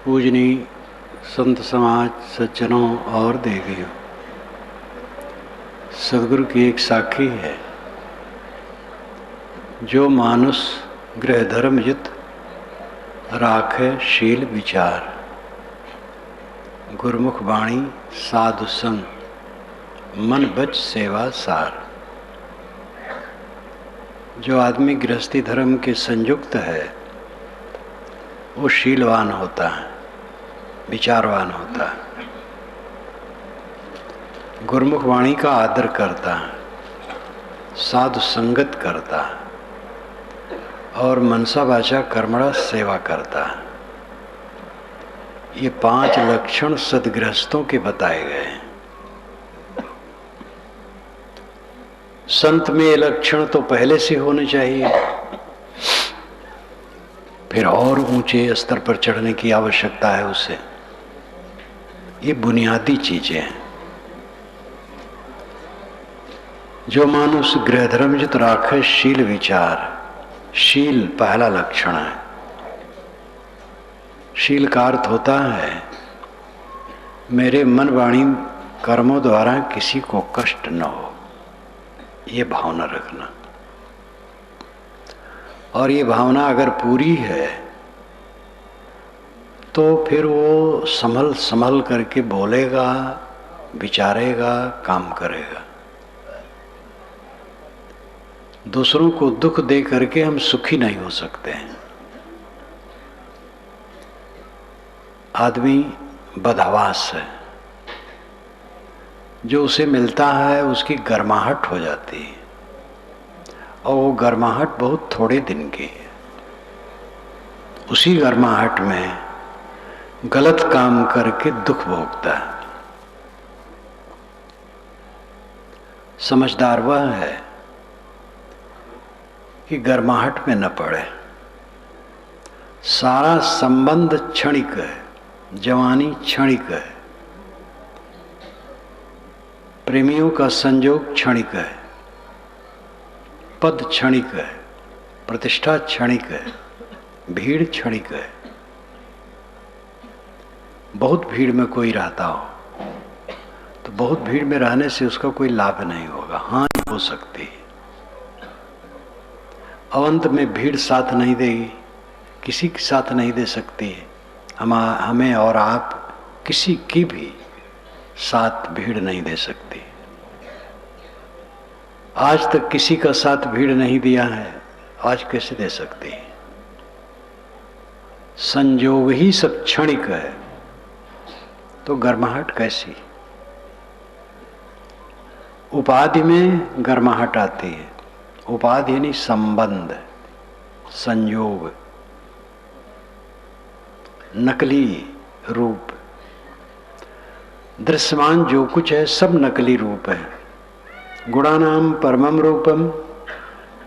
पूजनीय संत समाज, सज्जनों और देवियों, सदगुरु की एक साखी है। जो मानुष गृह धर्म युत राखे शील विचार, गुरमुख वाणी साधु संग, मन बच सेवा सार। जो आदमी गृहस्थी धर्म के संयुक्त है वो शीलवान होता है, विचारवान होता है, गुरमुख वाणी का आदर करता है, साधु संगत करता है और मनसा वाचा कर्मणा सेवा करता है। ये 5 लक्षण सद्गृहस्थों के बताए गए हैं। संत में ये लक्षण तो पहले से होने चाहिए, फिर और ऊंचे स्तर पर चढ़ने की आवश्यकता है उसे। ये बुनियादी चीजें हैं। जो मानुष गृह धर्म युत राखे शील विचार, शील पहला लक्षण है। शील का अर्थ होता है मेरे मन वाणी कर्मों द्वारा किसी को कष्ट न हो, ये भावना रखना। और ये भावना अगर पूरी है तो फिर वो संभल संभल करके बोलेगा, विचारेगा, काम करेगा। दूसरों को दुख दे करके हम सुखी नहीं हो सकते हैं। आदमी बदहवास है, जो उसे मिलता है उसकी गर्माहट हो जाती है और वो गर्माहट बहुत थोड़े दिन की है। उसी गर्माहट में गलत काम करके दुख भोगता है। समझदार वह है कि गर्माहट में न पड़े। सारा संबंध क्षणिक है, जवानी क्षणिक है, प्रेमियों का संयोग क्षणिक है, पद क्षणिक है, प्रतिष्ठा क्षणिक है, भीड़ क्षणिक है। बहुत भीड़ में कोई रहता हो तो बहुत भीड़ में रहने से उसका कोई लाभ नहीं होगा, हानि हो सकती है। अवंत में भीड़ साथ नहीं देगी, किसी के साथ नहीं दे सकती है। हमें और आप किसी की भी साथ भीड़ नहीं दे सकती। आज तक किसी का साथ भीड़ नहीं दिया है, आज कैसे दे सकती है? संयोग ही सब क्षणिक है तो गर्माहट कैसी? उपाधि में गर्माहट आती है। उपाधि यानी संबंध, संयोग, नकली रूप। दृश्यमान जो कुछ है सब नकली रूप है। गुणानाम परमम रूपम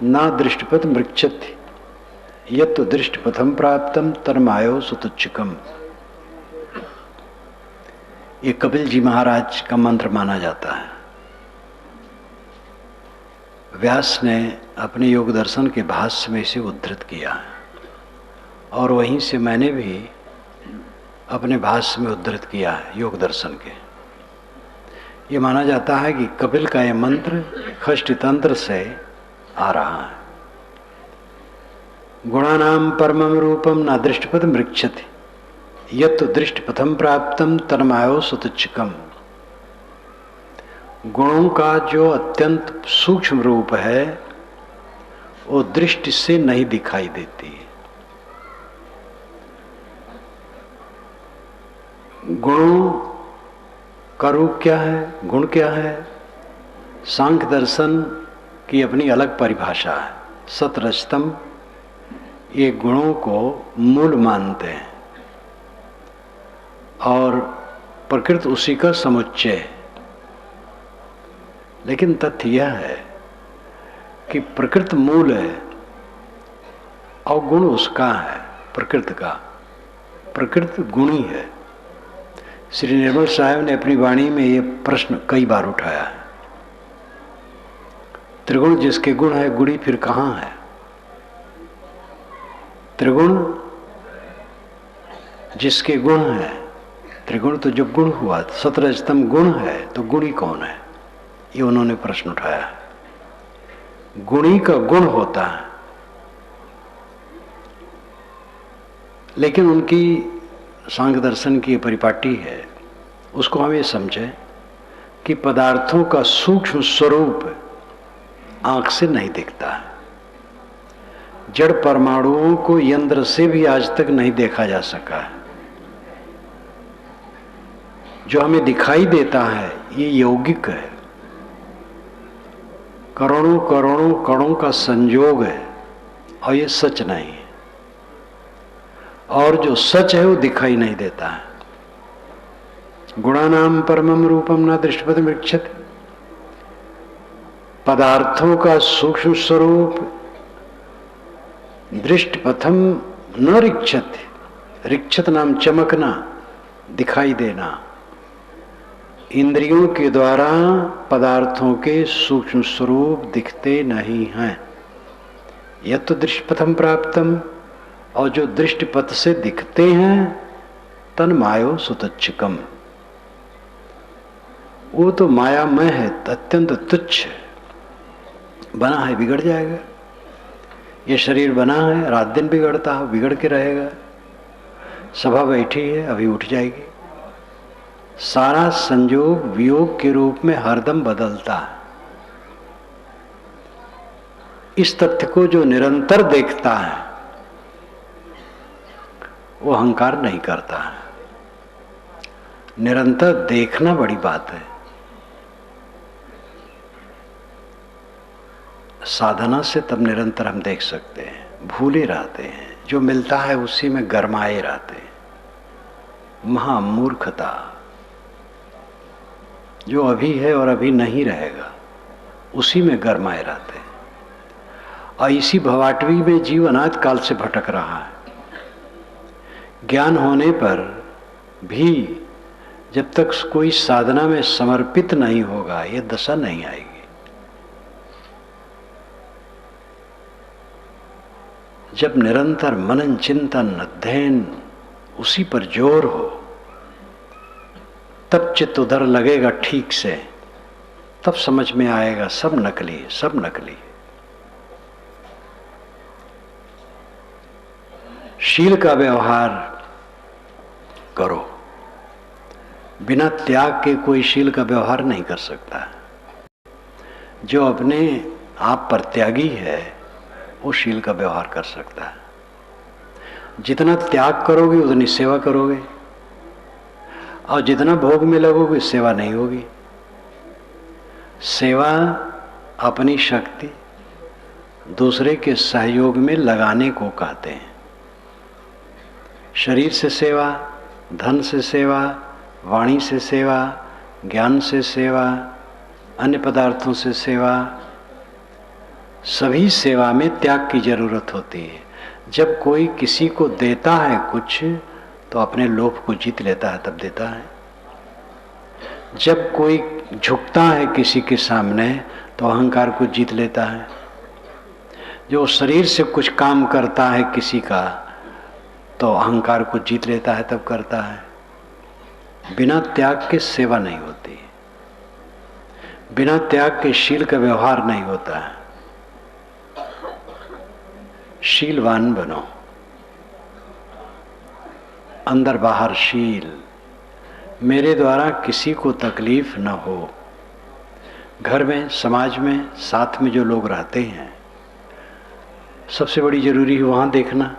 ना दृष्टिपथ मृक्षति यत् दृष्टिपथम प्राप्तम तन्मायो सुतुच्छकम। ये कपिल जी महाराज का मंत्र माना जाता है। व्यास ने अपने योग दर्शन के भाष्य में इसे उद्धृत किया है और वहीं से मैंने भी अपने भाष्य में उद्धृत किया है योग दर्शन के। ये माना जाता है कि कपिल का यह मंत्र षष्ठी तंत्र से आ रहा है। गुणानाम परमम रूपम न दृष्टिपथ मृक्षति यत् दृष्टिपथम प्राप्तम तन्मायो सुतुच्छकम। गुणों का जो अत्यंत सूक्ष्म रूप है वो दृष्टि से नहीं दिखाई देती है। गुणों का रूप क्या है, गुण क्या है? सांख्य दर्शन की अपनी अलग परिभाषा है। सतरजतम ये गुणों को मूल मानते हैं और प्रकृति उसी का समुच्चय है। लेकिन तथ्य यह है कि प्रकृति मूल है और गुण उसका है, प्रकृति का। प्रकृति गुणी है। श्री निर्मल साहब ने अपनी वाणी में ये प्रश्न कई बार उठाया है। त्रिगुण जिसके गुण है, गुणी फिर कहाँ है? त्रिगुण जिसके गुण है, त्रिगुण तो जो गुण हुआ, सतरजतम गुण है, तो गुणी कौन है? ये उन्होंने प्रश्न उठाया। गुणी का गुण होता है, लेकिन उनकी सांख्य दर्शन की परिपाटी है, उसको हम ये समझें कि पदार्थों का सूक्ष्म स्वरूप आंख से नहीं दिखता है। जड़ परमाणुओं को यंत्र से भी आज तक नहीं देखा जा सका है। जो हमें दिखाई देता है ये यौगिक है, करोड़ों करोड़ों कणों का संयोग है, और ये सच नहीं है। और जो सच है वो दिखाई नहीं देता है। गुणानाम परमम रूपम न दृष्टपथम ऋक्षत। पदार्थों का सूक्ष्म स्वरूप दृष्टपथम न ऋक्षत। ऋक्षत नाम चमकना, दिखाई देना। इंद्रियों के द्वारा पदार्थों के सूक्ष्म स्वरूप दिखते नहीं हैं। यह तो दृष्टपथम प्राप्तम, और जो दृष्टिपथ से दिखते हैं तन मायो सुतच्छकम, वो तो मायामय है, अत्यंत तुच्छ है। बना है बिगड़ जाएगा। ये शरीर बना है, रात दिन बिगड़ता है, बिगड़ के रहेगा। सभा बैठी है, अभी उठ जाएगी। सारा संयोग वियोग के रूप में हरदम बदलता है। इस तथ्य को जो निरंतर देखता है वो अहंकार नहीं करता है। निरंतर देखना बड़ी बात है। साधना से तब निरंतर हम देख सकते हैं। भूले रहते हैं, जो मिलता है उसी में गरमाए रहते हैं। महामूर्खता। जो अभी है और अभी नहीं रहेगा उसी में गरमाए रहते हैं, और इसी भवाटवी में जीव अनाद काल से भटक रहा है। ज्ञान होने पर भी जब तक कोई साधना में समर्पित नहीं होगा ये दशा नहीं आएगी। जब निरंतर मनन चिंतन अध्ययन उसी पर जोर हो तब चित्त उधर लगेगा ठीक से, तब समझ में आएगा सब नकली है, सब नकली। शील का व्यवहार करो। बिना त्याग के कोई शील का व्यवहार नहीं कर सकता। जो अपने आप पर त्यागी है वो शील का व्यवहार कर सकता है। जितना त्याग करोगे उतनी सेवा करोगे, और जितना भोग में लगोगे सेवा नहीं होगी। सेवा अपनी शक्ति दूसरे के सहयोग में लगाने को कहते हैं। शरीर से सेवा, धन से सेवा, वाणी से सेवा, ज्ञान से सेवा, अन्य पदार्थों से सेवा, सभी सेवा में त्याग की जरूरत होती है। जब कोई किसी को देता है कुछ तो अपने लोभ को जीत लेता है, तब देता है। जब कोई झुकता है किसी के सामने तो अहंकार को जीत लेता है। जो शरीर से कुछ काम करता है किसी का तो अहंकार को जीत लेता है, तब करता है। बिना त्याग के सेवा नहीं होती, बिना त्याग के शील का व्यवहार नहीं होता है। शीलवान बनो, अंदर बाहर शील। मेरे द्वारा किसी को तकलीफ न हो। घर में, समाज में, साथ में जो लोग रहते हैं, सबसे बड़ी जरूरी है वहां देखना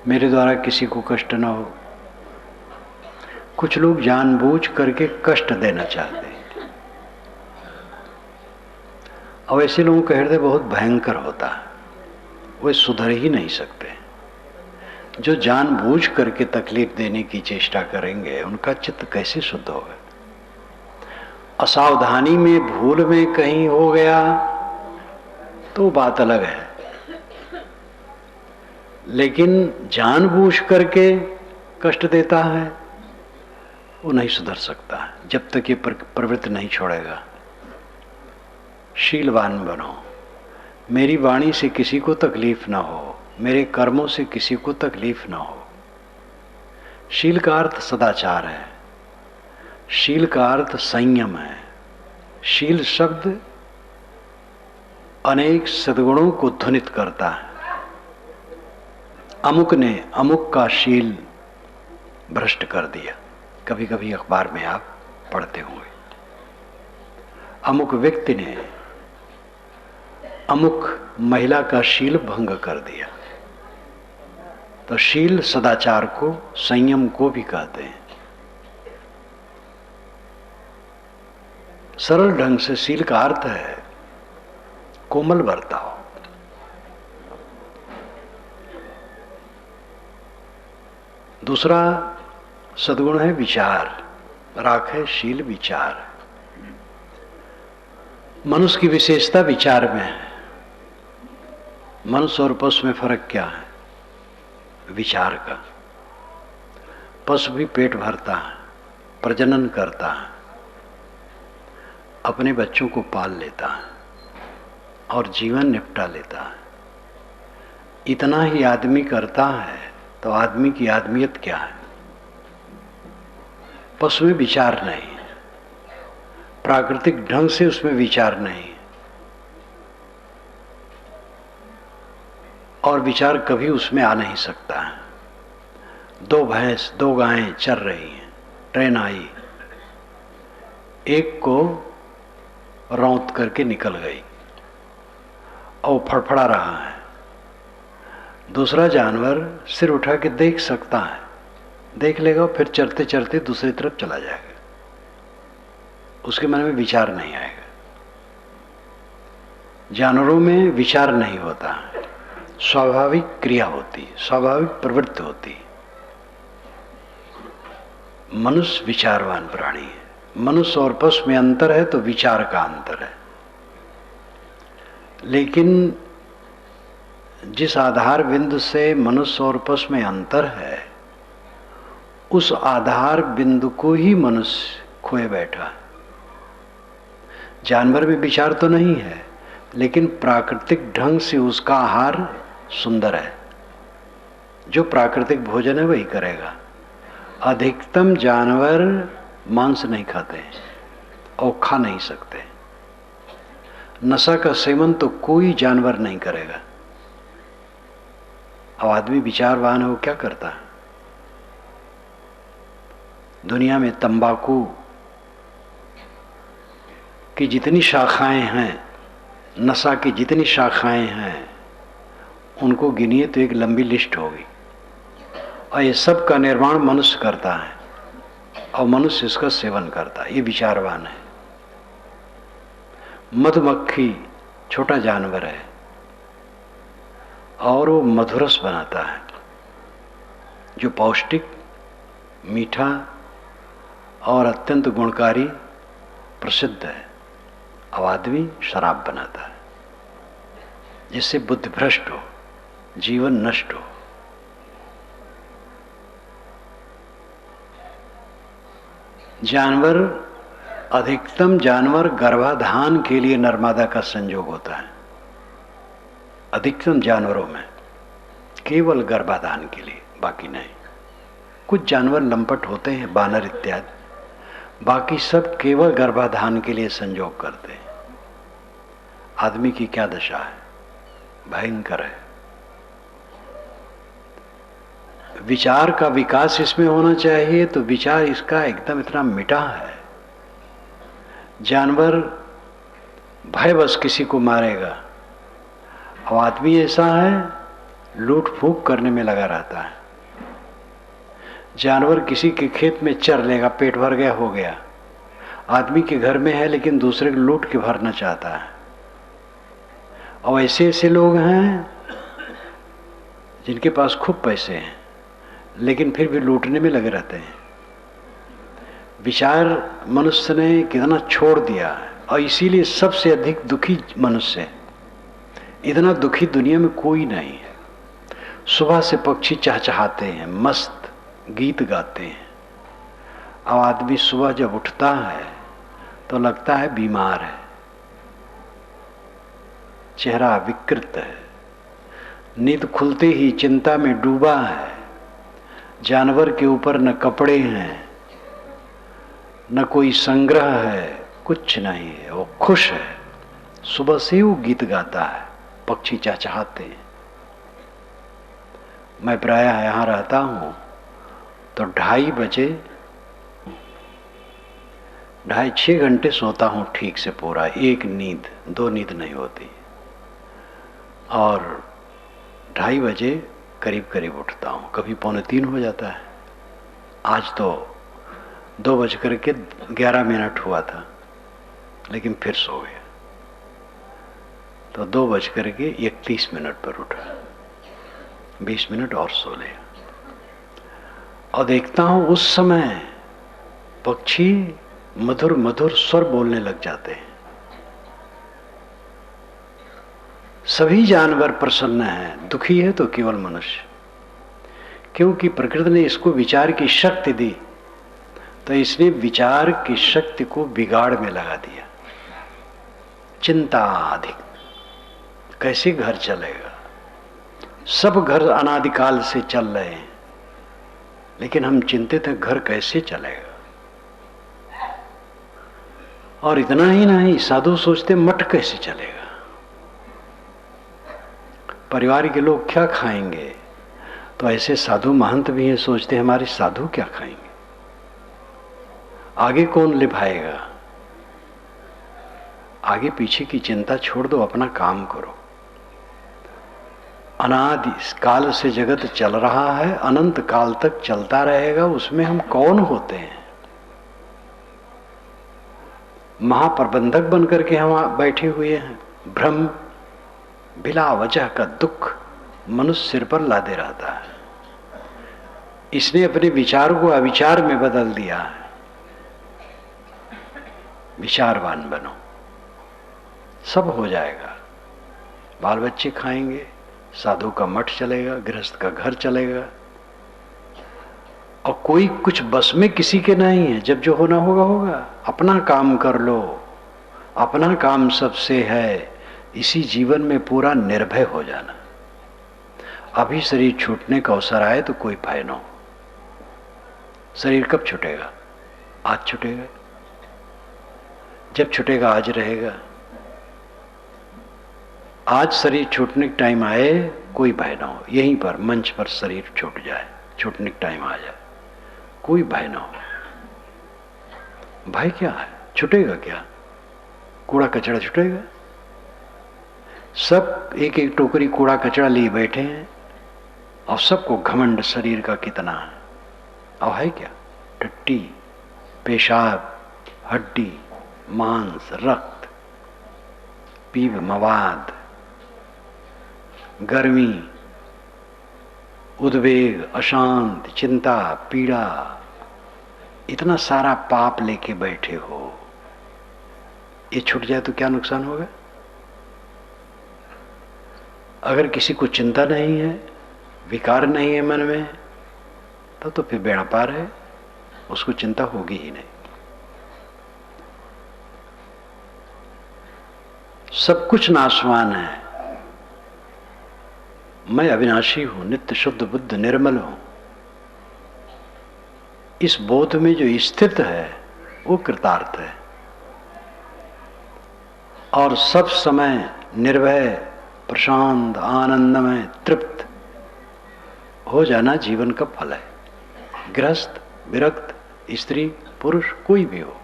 मेरे द्वारा किसी को कष्ट न हो। कुछ लोग जानबूझ करके कष्ट देना चाहते हैं, और ऐसे लोगों का हृदय बहुत भयंकर होता है, वे सुधर ही नहीं सकते। जो जानबूझ करके तकलीफ देने की चेष्टा करेंगे उनका चित्त कैसे शुद्ध होगा। असावधानी में, भूल में कहीं हो गया तो बात अलग है, लेकिन जानबूझ करके कष्ट देता है वो नहीं सुधर सकता जब तक ये प्रवृत्ति नहीं छोड़ेगा। शीलवान बनो, मेरी वाणी से किसी को तकलीफ ना हो, मेरे कर्मों से किसी को तकलीफ ना हो। शील का अर्थ सदाचार है, शील का अर्थ संयम है। शील शब्द अनेक सद्गुणों को ध्वनित करता है। अमुक ने अमुक का शील भ्रष्ट कर दिया, कभी कभी अखबार में आप पढ़ते होंगे। अमुक व्यक्ति ने अमुक महिला का शील भंग कर दिया। तो शील सदाचार को, संयम को भी कहते हैं। सरल ढंग से शील का अर्थ है कोमल बर्ताव। दूसरा सद्गुण है विचार, राखे शील विचार। मनुष्य की विशेषता विचार में है। मनुष्य और पशु में फर्क क्या है? विचार का। पशु भी पेट भरता है, प्रजनन करता है, अपने बच्चों को पाल लेता है और जीवन निपटा लेता है। इतना ही आदमी करता है, तो आदमी की आदमियत क्या है? पशु में विचार नहीं, प्राकृतिक ढंग से उसमें विचार नहीं, और विचार कभी उसमें आ नहीं सकता है। दो भैंस, दो गायें चर रही हैं, ट्रेन आई, एक को रौंद करके निकल गई और फड़फड़ा रहा है। दूसरा जानवर सिर उठा के देख सकता है, देख लेगा, फिर चरते चरते दूसरी तरफ चला जाएगा। उसके मन में विचार नहीं आएगा। जानवरों में विचार नहीं होता, स्वाभाविक क्रिया होती, स्वाभाविक प्रवृत्ति होती। मनुष्य विचारवान प्राणी है। मनुष्य और पशु में अंतर है तो विचार का अंतर है। लेकिन जिस आधार बिंदु से मनुष्य और पशु में अंतर है, उस आधार बिंदु को ही मनुष्य खोए बैठा है। जानवर में विचार तो नहीं है, लेकिन प्राकृतिक ढंग से उसका आहार सुंदर है। जो प्राकृतिक भोजन है वही करेगा। अधिकतम जानवर मांस नहीं खाते और खा नहीं सकते। नशा का सेवन तो कोई जानवर नहीं करेगा। अब आदमी विचारवान है, वो क्या करता है? दुनिया में तंबाकू की जितनी शाखाएं हैं, नशा की जितनी शाखाएं हैं, उनको गिनिए तो एक लंबी लिस्ट होगी। और ये सब का निर्माण मनुष्य करता है और मनुष्य इसका सेवन करता है। ये विचारवान है। मधुमक्खी छोटा जानवर है और वो मधुरस बनाता है, जो पौष्टिक, मीठा और अत्यंत गुणकारी प्रसिद्ध है। अब आदमी शराब बनाता है, जिससे बुद्धि भ्रष्ट हो, जीवन नष्ट हो। जानवर, अधिकतम जानवर गर्भाधान के लिए नर्मदा का संयोग होता है। अधिकतम जानवरों में केवल गर्भाधान के लिए, बाकी नहीं। कुछ जानवर लंपट होते हैं, बानर इत्यादि, बाकी सब केवल गर्भाधान के लिए संयोग करते हैं। आदमी की क्या दशा है? भयंकर है। विचार का विकास इसमें होना चाहिए, तो विचार इसका एकदम इतना मिटा है। जानवर भयवश किसी को मारेगा, और आदमी ऐसा है लूट फूक करने में लगा रहता है। जानवर किसी के खेत में चर लेगा, पेट भर गया, हो गया। आदमी के घर में है लेकिन दूसरे को लूट के भरना चाहता है। और ऐसे ऐसे लोग हैं जिनके पास खूब पैसे हैं, लेकिन फिर भी लूटने में लगे रहते हैं। विचार मनुष्य ने कितना छोड़ दिया है, और इसीलिए सबसे अधिक दुखी मनुष्य है। इतना दुखी दुनिया में कोई नहीं है। सुबह से पक्षी चहचहाते हैं, मस्त गीत गाते हैं। अब आदमी सुबह जब उठता है तो लगता है बीमार है। चेहरा विकृत है, नींद खुलते ही चिंता में डूबा है, जानवर के ऊपर न कपड़े हैं न कोई संग्रह है, कुछ नहीं है, वो खुश है। सुबह से वो गीत गाता है, पक्षी चहचहाते हैं। मैं प्रायः यहाँ रहता हूँ तो 2:30 बजे 2.5-6 घंटे सोता हूँ ठीक से पूरा, एक नींद, 2 नींद नहीं होती, और 2:30 बजे करीब करीब उठता हूँ, कभी 2:45 हो जाता है। आज तो 2:11 हुआ था, लेकिन फिर सो गया, तो 2:31 पर उठा, 20 मिनट और सो लिया। और देखता हूँ उस समय पक्षी मधुर मधुर स्वर बोलने लग जाते हैं। सभी जानवर प्रसन्न हैं, दुखी है तो केवल मनुष्य, क्योंकि प्रकृति ने इसको विचार की शक्ति दी, तो इसने विचार की शक्ति को बिगाड़ में लगा दिया। चिंता अधिक, कैसे घर चलेगा? सब घर अनादिकाल से चल रहे हैं, लेकिन हम चिंतित हैं घर कैसे चलेगा। और इतना ही नहीं, साधु सोचते मठ कैसे चलेगा, परिवार के लोग क्या खाएंगे। तो ऐसे साधु महंत भी हैं, सोचते हमारे साधु क्या खाएंगे, आगे कौन निभाएगा। आगे पीछे की चिंता छोड़ दो, अपना काम करो। अनादि काल से जगत चल रहा है, अनंत काल तक चलता रहेगा, उसमें हम कौन होते हैं। महाप्रबंधक बनकर के हम बैठे हुए हैं, भ्रम बिला वजह का दुख मनुष्य सिर पर लादे रहता है। इसने अपने विचार को अविचार में बदल दिया है। विचारवान बनो, सब हो जाएगा। बाल बच्चे खाएंगे, साधु का मठ चलेगा, गृहस्थ का घर चलेगा, और कोई कुछ बस में किसी के नहीं है। जब जो होना होगा होगा, अपना काम कर लो, अपना काम सबसे है। इसी जीवन में पूरा निर्भय हो जाना। अभी शरीर छूटने का अवसर आए तो कोई भय न हो। शरीर कब छूटेगा? आज छूटेगा, जब छूटेगा आज रहेगा। आज शरीर छूटने का टाइम आए, कोई भय ना हो। यहीं पर मंच पर शरीर छूट जाए, छूटने का टाइम आ जाए, कोई भय ना हो। भय क्या है? छूटेगा क्या? कूड़ा कचरा छूटेगा? सब एक एक टोकरी कूड़ा कचरा लिए बैठे हैं, और सबको घमंड शरीर का कितना है। और है क्या? टट्टी, पेशाब, हड्डी, मांस, रक्त, पीव, मवाद, गर्मी, उद्वेग, अशांत, चिंता, पीड़ा, इतना सारा पाप लेके बैठे हो। ये छूट जाए तो क्या नुकसान होगा? अगर किसी को चिंता नहीं है, विकार नहीं है मन में, तो फिर बेड़ा पार है, उसको चिंता होगी ही नहीं। सब कुछ नाशवान है, मैं अविनाशी हूं, नित्य शुद्ध बुद्ध निर्मल हूं। इस बोध में जो स्थित है वो कृतार्थ है। और सब समय निर्भय, प्रशांत, आनंदमय, तृप्त हो जाना जीवन का फल है। गृहस्थ, विरक्त, स्त्री, पुरुष, कोई भी हो,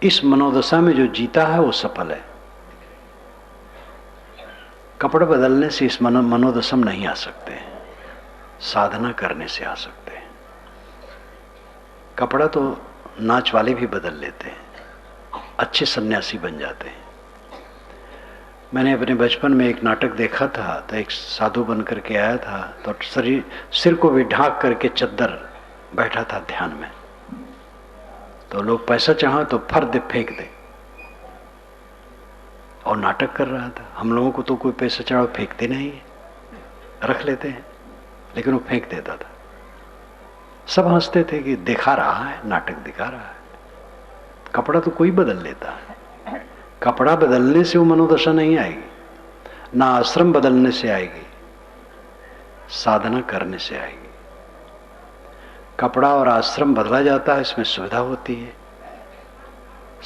इस मनोदशा में जो जीता है वो सफल है। कपड़े बदलने से इस मनोदशा में नहीं आ सकते, साधना करने से आ सकते हैं। कपड़ा तो नाच वाले भी बदल लेते हैं, अच्छे सन्यासी बन जाते हैं। मैंने अपने बचपन में एक नाटक देखा था, तो एक साधु बन करके आया था, तो सिर को भी ढांक करके चद्दर बैठा था ध्यान में। तो लोग पैसा चाहो तो फर्द फेंक दे, और नाटक कर रहा था। हम लोगों को तो कोई पैसा चढ़ाओ फेंकते नहीं है, रख लेते हैं, लेकिन वो फेंक देता था। सब हंसते थे कि दिखा रहा है, नाटक दिखा रहा है। कपड़ा तो कोई बदल लेता है, कपड़ा बदलने से वो मनोदशा नहीं आएगी। ना आश्रम बदलने से आएगी, साधना करने से आएगी। कपड़ा और आश्रम बदला जाता है, इसमें सुविधा होती है,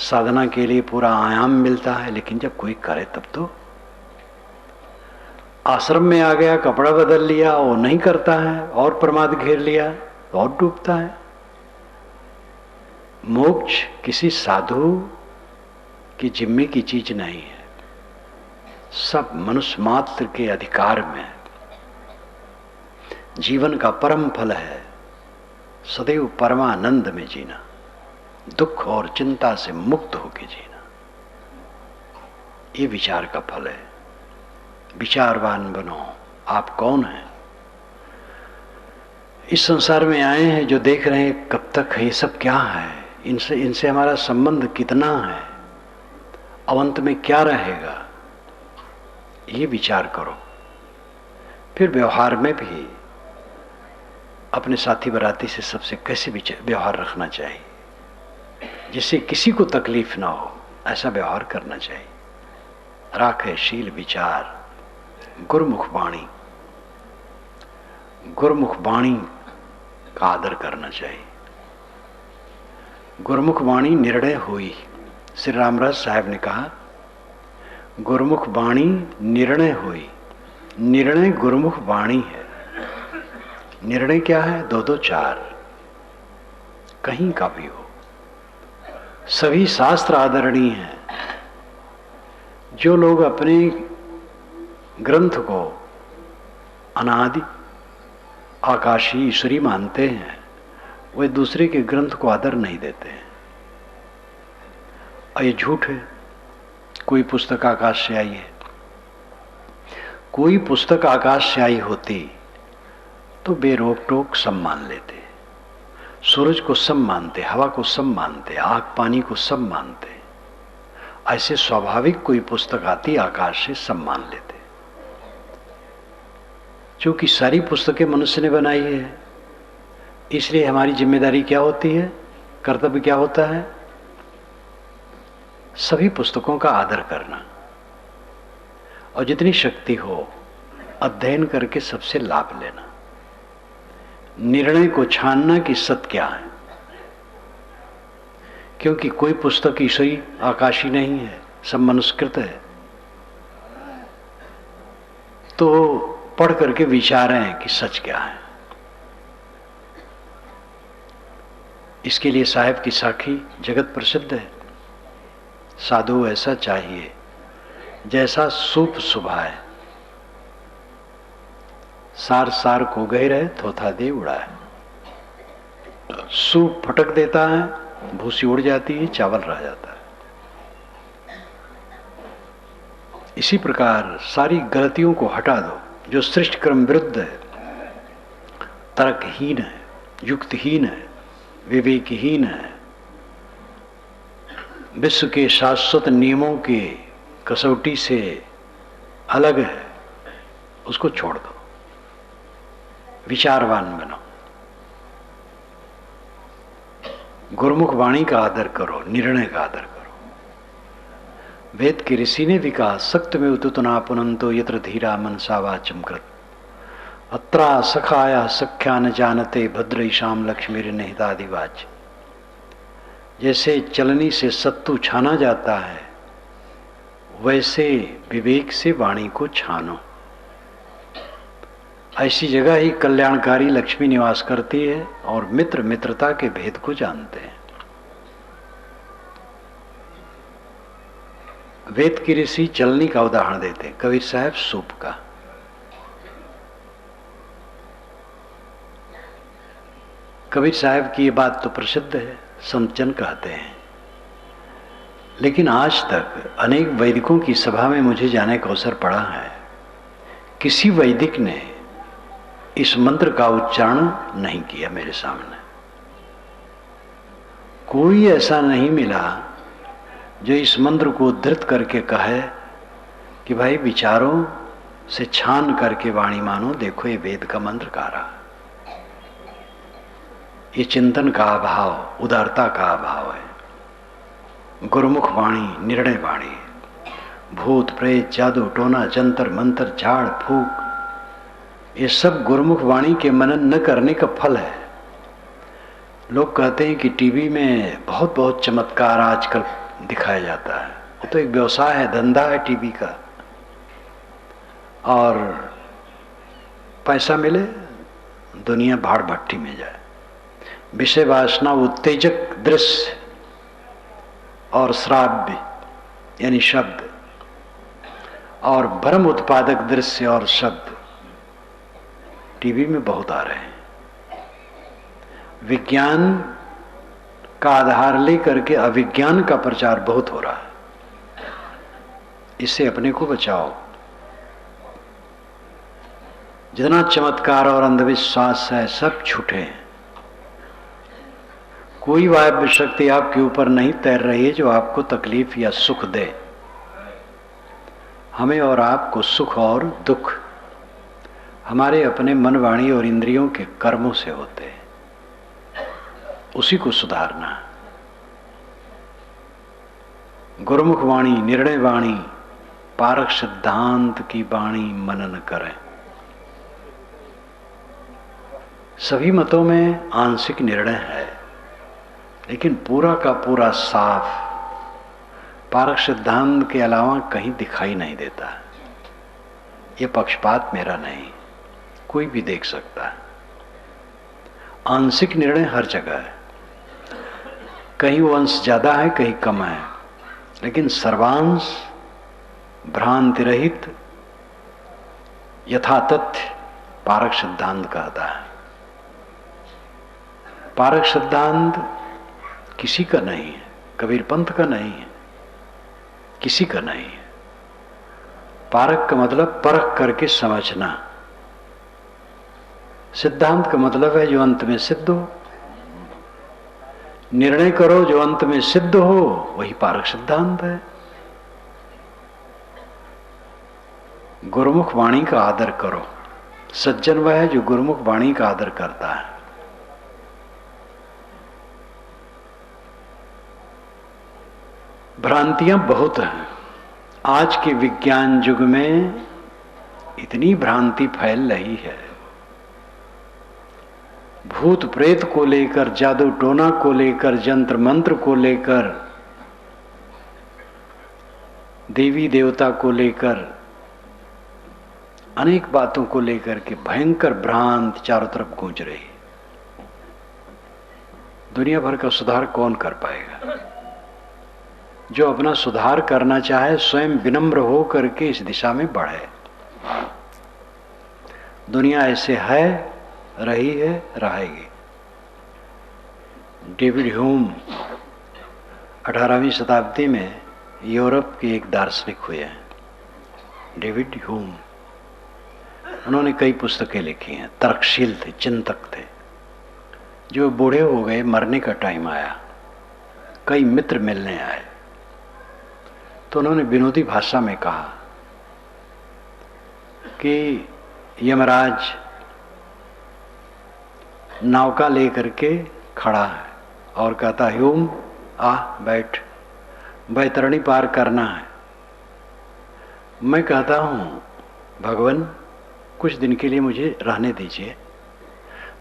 साधना के लिए पूरा आयाम मिलता है, लेकिन जब कोई करे तब तो। आश्रम में आ गया, कपड़ा बदल लिया, वो नहीं करता है और प्रमाद घेर लिया और डूबता है। मोक्ष किसी साधु की जिम्मे की चीज नहीं है, सब मनुष्य मात्र के अधिकार में है। जीवन का परम फल है सदैव परमानंद में जीना, दुख और चिंता से मुक्त होकर जीना। ये विचार का फल है। विचारवान बनो। आप कौन हैं? इस संसार में आए हैं जो देख रहे हैं कब तक है, ये सब क्या है, इनसे हमारा संबंध कितना है, अवंत में क्या रहेगा, ये विचार करो। फिर व्यवहार में भी अपने साथी बराती से सबसे कैसे व्यवहार रखना चाहिए, जिससे किसी को तकलीफ ना हो, ऐसा व्यवहार करना चाहिए। राखे शील विचार गुरुमुख वाणी, गुरुमुख वाणी का आदर करना चाहिए। गुरुमुख वाणी निर्णय हुई। श्री रामराज साहब ने कहा गुरुमुख वाणी निर्णय हुई। निर्णय गुरुमुख वाणी है। निर्णय क्या है? 2-2 4 कहीं का भी हो। सभी शास्त्र आदरणीय हैं। जो लोग अपने ग्रंथ को अनादि आकाशी ईश्वरी मानते हैं, वे दूसरे के ग्रंथ को आदर नहीं देते हैं। और ये झूठ है। कोई पुस्तक आकाश से आई है, कोई पुस्तक आकाश से आई होती तो बेरोक टोक सब मान लेते। सूरज को सब मानते, हवा को सब मानते, आग पानी को सब मानते। ऐसे स्वाभाविक कोई पुस्तक आती आकाश से सब मान लेते। क्योंकि सारी पुस्तकें मनुष्य ने बनाई है, इसलिए हमारी जिम्मेदारी क्या होती है, कर्तव्य क्या होता है? सभी पुस्तकों का आदर करना और जितनी शक्ति हो अध्ययन करके सबसे लाभ लेना। निर्णय को छानना कि सत्य क्या है, क्योंकि कोई पुस्तक ईश्वरी आकाशी नहीं है, सब मनुष्यकृत है। तो पढ़ करके विचारें कि सच क्या है। इसके लिए साहेब की साखी जगत प्रसिद्ध है। साधु ऐसा चाहिए जैसा सूप सुभाए, सार सार को गए रहे थोथा दे उड़ाए। सूप फटक देता है, भूसी उड़ जाती है, चावल रह जाता है। इसी प्रकार सारी गलतियों को हटा दो जो सृष्टि क्रम विरुद्ध है, तर्कहीन है, युक्तहीन है, विवेकहीन है, विश्व के शाश्वत नियमों के कसौटी से अलग है, उसको छोड़ दो। विचारवान बनो। गुरुमुख वाणी का आदर करो, निर्णय का आदर करो। वेद के ऋषि ने भी कहा सक्त में उतुतना पुनंतो यत्र धीरा मनसा वाचम कृत अत्रा सखाया सख्या न जानते भद्र ईशाम लक्ष्मी निहितादिवाच। जैसे चलनी से सत्तू छाना जाता है, वैसे विवेक से वाणी को छानो। ऐसी जगह ही कल्याणकारी लक्ष्मी निवास करती है और मित्र मित्रता के भेद को जानते हैं। वेद की ऋषि चलनी का उदाहरण देते हैं, कबीर साहब सूप का। कबीर साहब की ये बात तो प्रसिद्ध है, संतजन कहते हैं। लेकिन आज तक अनेक वैदिकों की सभा में मुझे जाने का अवसर पड़ा है, किसी वैदिक ने इस मंत्र का उच्चारण नहीं किया मेरे सामने। कोई ऐसा नहीं मिला जो इस मंत्र को उद्धृत करके कहे कि भाई विचारों से छान करके वाणी मानो, देखो ये वेद का मंत्र गा रहा। ये चिंतन का अभाव, उदारता का अभाव है। गुरुमुख वाणी निर्णय वाणी। भूत प्रेत जादू टोना जंतर मंतर झाड़ फूक, ये सब गुरुमुख वाणी के मनन न करने का फल है। लोग कहते हैं कि टीवी में बहुत बहुत चमत्कार आजकल दिखाया जाता है। वो तो एक व्यवसाय है, धंधा है टीवी का, और पैसा मिले दुनिया भाड़ भट्टी में जाए। विषय वासना उत्तेजक दृश्य और श्राव्य यानी शब्द, और भ्रम उत्पादक दृश्य और शब्द टीवी में बहुत आ रहे हैं। विज्ञान का आधार लेकर के अविज्ञान का प्रचार बहुत हो रहा है। इससे अपने को बचाओ। जितना चमत्कार और अंधविश्वास है सब झूठे हैं। कोई वायव्य शक्ति आपके ऊपर नहीं तैर रही है जो आपको तकलीफ या सुख दे। हमें और आपको सुख और दुख हमारे अपने मन वाणी और इंद्रियों के कर्मों से होते हैं। उसी को सुधारना। गुरुमुख वाणी, निर्णय वाणी, पारक सिद्धांत की वाणी मनन करें। सभी मतों में आंशिक निर्णय है, लेकिन पूरा का पूरा साफ पारक सिद्धांत के अलावा कहीं दिखाई नहीं देता। ये पक्षपात मेरा नहीं, कोई भी देख सकता है। आंशिक निर्णय हर जगह है, कहीं वो अंश ज्यादा है कहीं कम है, लेकिन सर्वांश भ्रांति रहित यथातथ्य पारक सिद्धांत कहता है। पारक सिद्धांत किसी का नहीं है, कबीर पंथ का नहीं है, किसी का नहीं है। पारक का मतलब परख करके समझना। सिद्धांत का मतलब है जो अंत में सिद्ध हो। निर्णय करो जो अंत में सिद्ध हो, वही पारक सिद्धांत है। गुरुमुख वाणी का आदर करो। सज्जन वह है जो गुरुमुख वाणी का आदर करता है। भ्रांतियां बहुत हैं। आज के विज्ञान युग में इतनी भ्रांति फैल रही है। भूत प्रेत को लेकर, जादू टोना को लेकर, जंत्र मंत्र को लेकर, देवी देवता को लेकर, अनेक बातों को लेकर के भयंकर भ्रांत चारों तरफ गूंज रही। दुनिया भर का सुधार कौन कर पाएगा? जो अपना सुधार करना चाहे स्वयं विनम्र हो करके इस दिशा में बढ़े। दुनिया ऐसे है, रही है, रहेगी। डेविड ह्यूम 18वीं शताब्दी में यूरोप के एक दार्शनिक हुए हैं, डेविड ह्यूम। उन्होंने कई पुस्तकें लिखी हैं, तर्कशील थे, चिंतक थे। जो बूढ़े हो गए, मरने का टाइम आया, कई मित्र मिलने आए, तो उन्होंने विनोदी भाषा में कहा कि यमराज नौका लेकर के खड़ा है और कहता, ह्यूम आ बैठ, बैतरणी पार करना है। मैं कहता हूँ भगवान कुछ दिन के लिए मुझे रहने दीजिए।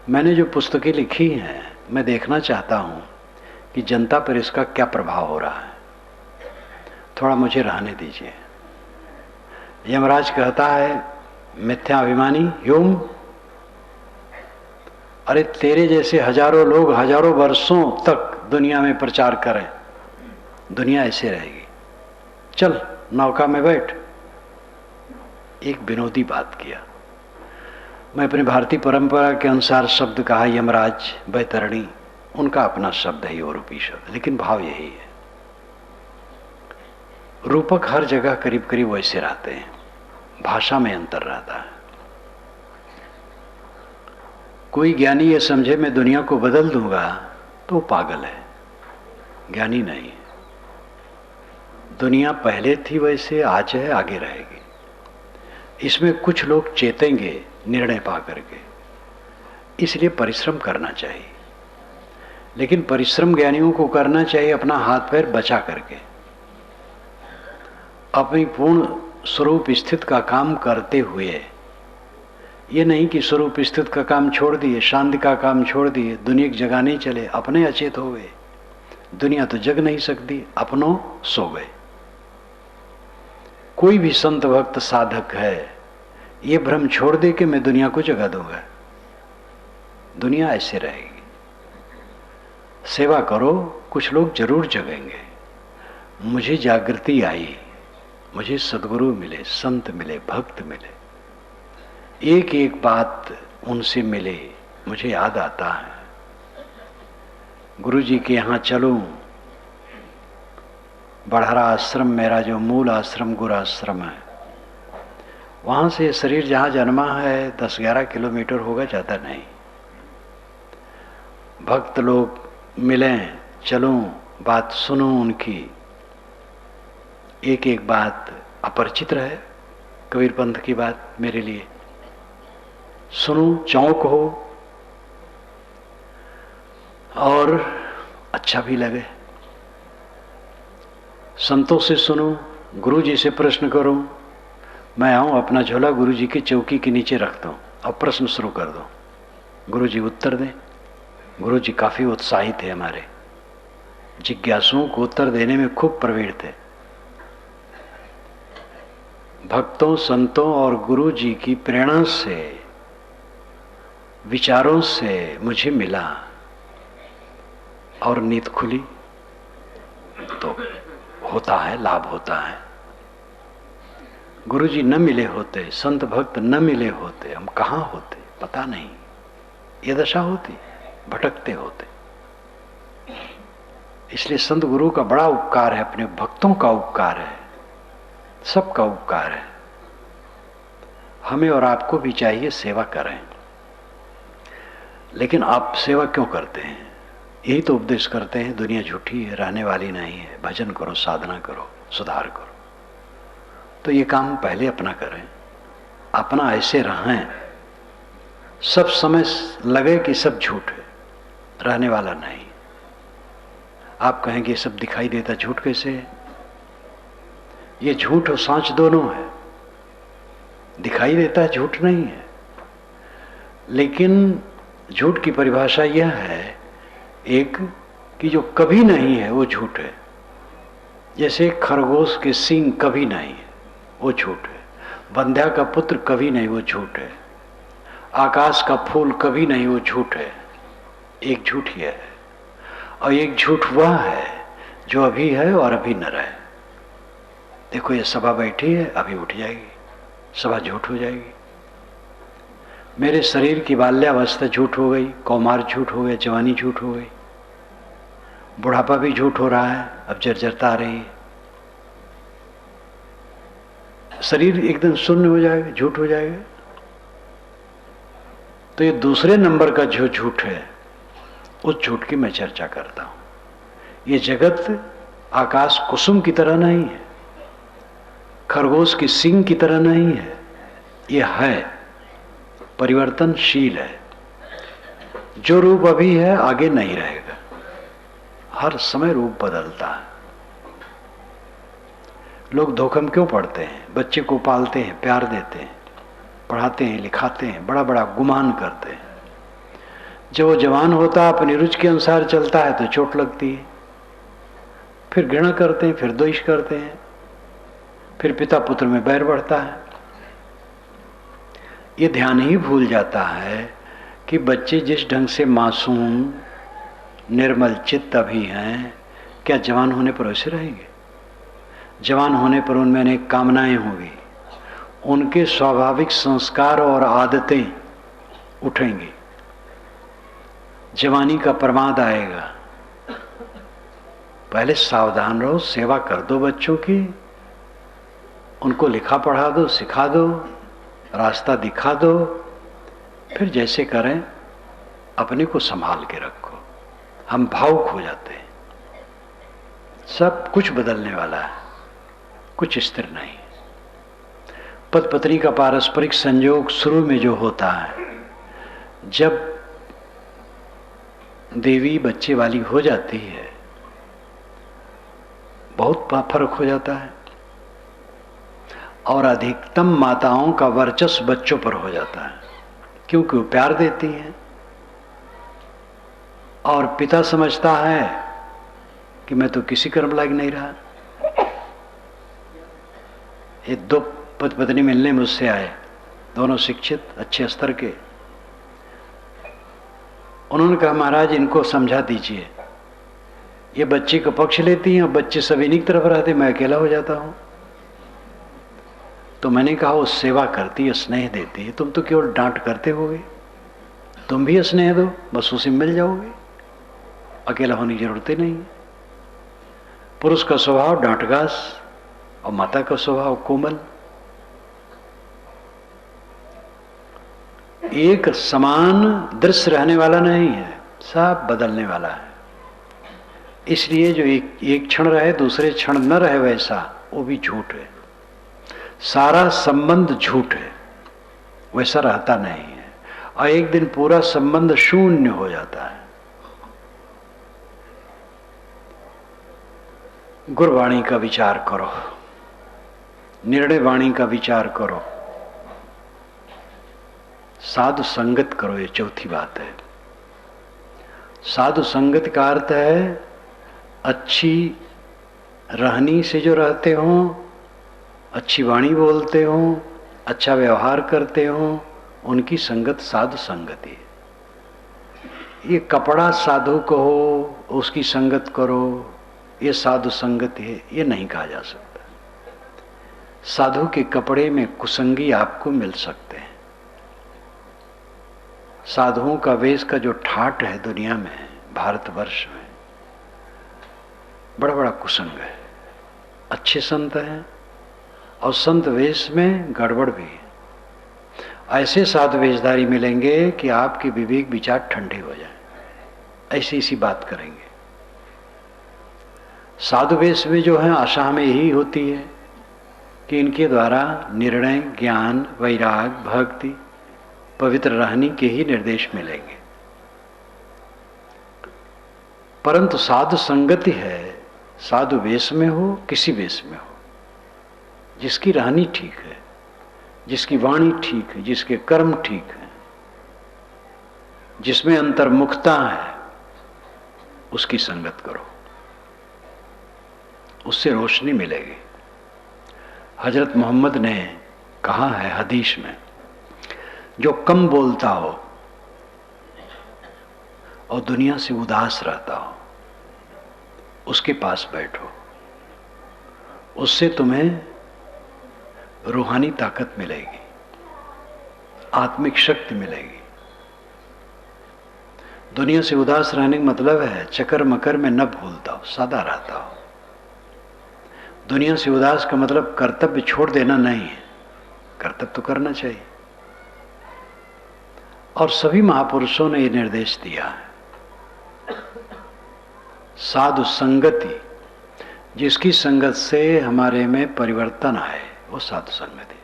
मैंने जो पुस्तकें लिखी हैं मैं देखना चाहता हूँ कि जनता पर इसका क्या प्रभाव हो रहा है, थोड़ा मुझे रहने दीजिए। यमराज कहता है, मिथ्याभिमानी ह्यूम, अरे तेरे जैसे हजारों लोग हजारों वर्षों तक दुनिया में प्रचार करें, दुनिया ऐसे रहेगी, चल नौका में बैठ। एक विनोदी बात किया। मैं अपनी भारतीय परंपरा के अनुसार शब्द कहा यमराज, बैतरणी, उनका अपना शब्द है, यूरोपीय शब्द, लेकिन भाव यही है। रूपक हर जगह करीब करीब वैसे रहते हैं, भाषा में अंतर रहता है। कोई ज्ञानी ये समझे मैं दुनिया को बदल दूंगा तो पागल है, ज्ञानी नहीं है। दुनिया पहले थी वैसे आज है, आगे रहेगी। इसमें कुछ लोग चेतेंगे निर्णय पा करके, इसलिए परिश्रम करना चाहिए। लेकिन परिश्रम ज्ञानियों को करना चाहिए अपना हाथ पैर बचा करके। अपनी पूर्ण स्वरूप स्थित का काम करते हुए, ये नहीं कि स्वरूप स्थित का काम छोड़ दिए, शांति का काम छोड़ दिए, दुनिया की जगह नहीं चले, अपने अचेत हो गए। दुनिया तो जग नहीं सकती, अपनों सो गए। कोई भी संत भक्त साधक है, ये भ्रम छोड़ दे कि मैं दुनिया को जगा दूंगा, दुनिया ऐसे रहेगी। सेवा करो, कुछ लोग जरूर जगेंगे। मुझे जागृति आई, मुझे सद्गुरु मिले, संत मिले, भक्त मिले, एक एक बात उनसे मिले, मुझे याद आता है गुरु जी के यहाँ चलूं। बढ़ारा आश्रम मेरा जो मूल आश्रम गुरु आश्रम है, वहाँ से शरीर जहाँ जन्मा है 10-11 किलोमीटर होगा, ज़्यादा नहीं। भक्त लोग मिलें, चलूं, बात सुनूं उनकी, एक एक बात अपरिचित रहे, कबीर पंथ की बात मेरे लिए सुनूं, चौंक हो और अच्छा भी लगे। संतों से सुनूं, गुरु जी से प्रश्न करूं। मैं आऊं, अपना झोला गुरु जी की चौकी के नीचे रख दूं और प्रश्न शुरू कर दूं, गुरु जी उत्तर दें। गुरु जी काफी उत्साहित थे, हमारे जिज्ञासुओं को उत्तर देने में खूब प्रवीण थे। भक्तों, संतों और गुरु जी की प्रेरणा से, विचारों से मुझे मिला और नींद खुली, तो होता है, लाभ होता है। गुरु जी न मिले होते, संत भक्त न मिले होते, हम कहाँ होते पता नहीं, ये दशा होती, भटकते होते। इसलिए संत गुरु का बड़ा उपकार है, अपने भक्तों का उपकार है, सबका उपकार है। हमें और आपको भी चाहिए सेवा करें। लेकिन आप सेवा क्यों करते हैं? यही तो उपदेश करते हैं, दुनिया झूठी है, रहने वाली नहीं है, भजन करो, साधना करो, सुधार करो। तो ये काम पहले अपना करें, अपना ऐसे रहें, सब समय लगे कि सब झूठ है, रहने वाला नहीं। आप कहेंगे सब दिखाई देता, झूठ कैसे है? ये झूठ और सांच दोनों है, दिखाई देता है, झूठ नहीं है। लेकिन झूठ की परिभाषा यह है एक कि जो कभी नहीं है वो झूठ है। जैसे खरगोश के सींग कभी नहीं है, वो झूठ है। बंध्या का पुत्र कभी नहीं, वो झूठ है। आकाश का फूल कभी नहीं, वो झूठ है। एक झूठ ही है, और एक झूठ वह है जो अभी है और अभी न रहे। देखो ये सभा बैठी है, अभी उठ जाएगी, सभा झूठ हो जाएगी। मेरे शरीर की बाल्यावस्था झूठ हो गई, कौमार झूठ हो गया, जवानी झूठ हो गई, बुढ़ापा भी झूठ हो रहा है, अब जर्जरता आ रही है, शरीर एकदम शून्य हो जाएगा, झूठ हो जाएगा। तो ये दूसरे नंबर का जो झूठ है, उस झूठ की मैं चर्चा करता हूं। ये जगत आकाश कुसुम की तरह नहीं है, खरगोश की सींग की तरह नहीं है। ये है, परिवर्तनशील है। जो रूप अभी है आगे नहीं रहेगा, हर समय रूप बदलता है। लोग धोखा में क्यों पड़ते हैं? बच्चे को पालते हैं, प्यार देते हैं, पढ़ाते हैं, लिखाते हैं, बड़ा बड़ा गुमान करते हैं। जब वो जवान होता है, अपनी रुचि के अनुसार चलता है तो चोट लगती है, फिर घृणा करते हैं, फिर द्वेष करते हैं, फिर पिता पुत्र में बैर बढ़ता है। ये ध्यान ही भूल जाता है कि बच्चे जिस ढंग से मासूम निर्मल चित्त अभी हैं, क्या जवान होने पर वैसे रहेंगे? जवान होने पर उनमें अनेक कामनाएं होंगी, उनके स्वाभाविक संस्कार और आदतें उठेंगी, जवानी का प्रमाद आएगा। पहले सावधान रहो, सेवा कर दो बच्चों की, उनको लिखा पढ़ा दो, सिखा दो, रास्ता दिखा दो, फिर जैसे करें अपने को संभाल के रखो। हम भावुक हो जाते हैं, सब कुछ बदलने वाला है, कुछ स्थिर नहीं। पति पत्नी का पारस्परिक संयोग शुरू में जो होता है, जब देवी बच्चे वाली हो जाती है, बहुत फर्क हो जाता है। और अधिकतम माताओं का वर्चस्व बच्चों पर हो जाता है, क्योंकि वो प्यार देती हैं। और पिता समझता है कि मैं तो किसी कर्म लायक नहीं रहा। ये दो पति पत्नी मिलने मुझसे आए, दोनों शिक्षित, अच्छे स्तर के। उन्होंने कहा, महाराज इनको समझा दीजिए, ये बच्चे का पक्ष लेती हैं और बच्चे सभी इन्हीं की तरफ रहते, मैं अकेला हो जाता हूं। तो मैंने कहा, वो सेवा करती है, स्नेह देती है, तुम तो केवल डांट करते होगे, तुम भी स्नेह दो, बस उसे मिल जाओगे, अकेला होने की जरूरत ही नहीं है। पुरुष का स्वभाव डांटगास और माता का स्वभाव कोमल। एक समान दृश्य रहने वाला नहीं है, सब बदलने वाला है। इसलिए जो एक क्षण रहे दूसरे क्षण न रहे, वैसा वो भी झूठ है। सारा संबंध झूठ है, वैसा रहता नहीं है। और एक दिन पूरा संबंध शून्य हो जाता है। गुरवाणी का विचार करो, निर्णय वाणी का विचार करो, साधु संगत करो। ये चौथी बात है। साधु संगत का अर्थ है अच्छी रहनी से जो रहते हो, अच्छी वाणी बोलते हो, अच्छा व्यवहार करते हो, उनकी संगत साधु संगति है। ये कपड़ा साधु को हो, उसकी संगत करो, ये साधु संगति है, ये नहीं कहा जा सकता। साधु के कपड़े में कुसंगी आपको मिल सकते हैं। साधुओं का वेश का जो ठाट है दुनिया में, भारतवर्ष में, बड़ा बड़ा कुसंग है। अच्छे संत हैं और संत वेश में गड़बड़ भी है। ऐसे साधु वेशधारी मिलेंगे कि आपके विवेक विचार ठंडे हो जाएं, ऐसी ऐसी बात करेंगे। साधु वेश में जो है आशा हमें यही होती है कि इनके द्वारा निर्णय, ज्ञान, वैराग, भक्ति, पवित्र रहने के ही निर्देश मिलेंगे। परंतु साधु संगति है, साधु वेश में हो, किसी वेश में हो, जिसकी रहनी ठीक है, जिसकी वाणी ठीक है, जिसके कर्म ठीक है, जिसमें अंतर्मुखता है, उसकी संगत करो, उससे रोशनी मिलेगी। हजरत मोहम्मद ने कहा है हदीस में, जो कम बोलता हो और दुनिया से उदास रहता हो, उसके पास बैठो, उससे तुम्हें रूहानी ताकत मिलेगी, आत्मिक शक्ति मिलेगी। दुनिया से उदास रहने का मतलब है चक्कर मकर में न भूलता हो, सादा रहता हो। दुनिया से उदास का मतलब कर्तव्य छोड़ देना नहीं है, कर्तव्य तो करना चाहिए। और सभी महापुरुषों ने यह निर्देश दिया है, साधु संगति, जिसकी संगत से हमारे में परिवर्तन आए, वो साधु संगति।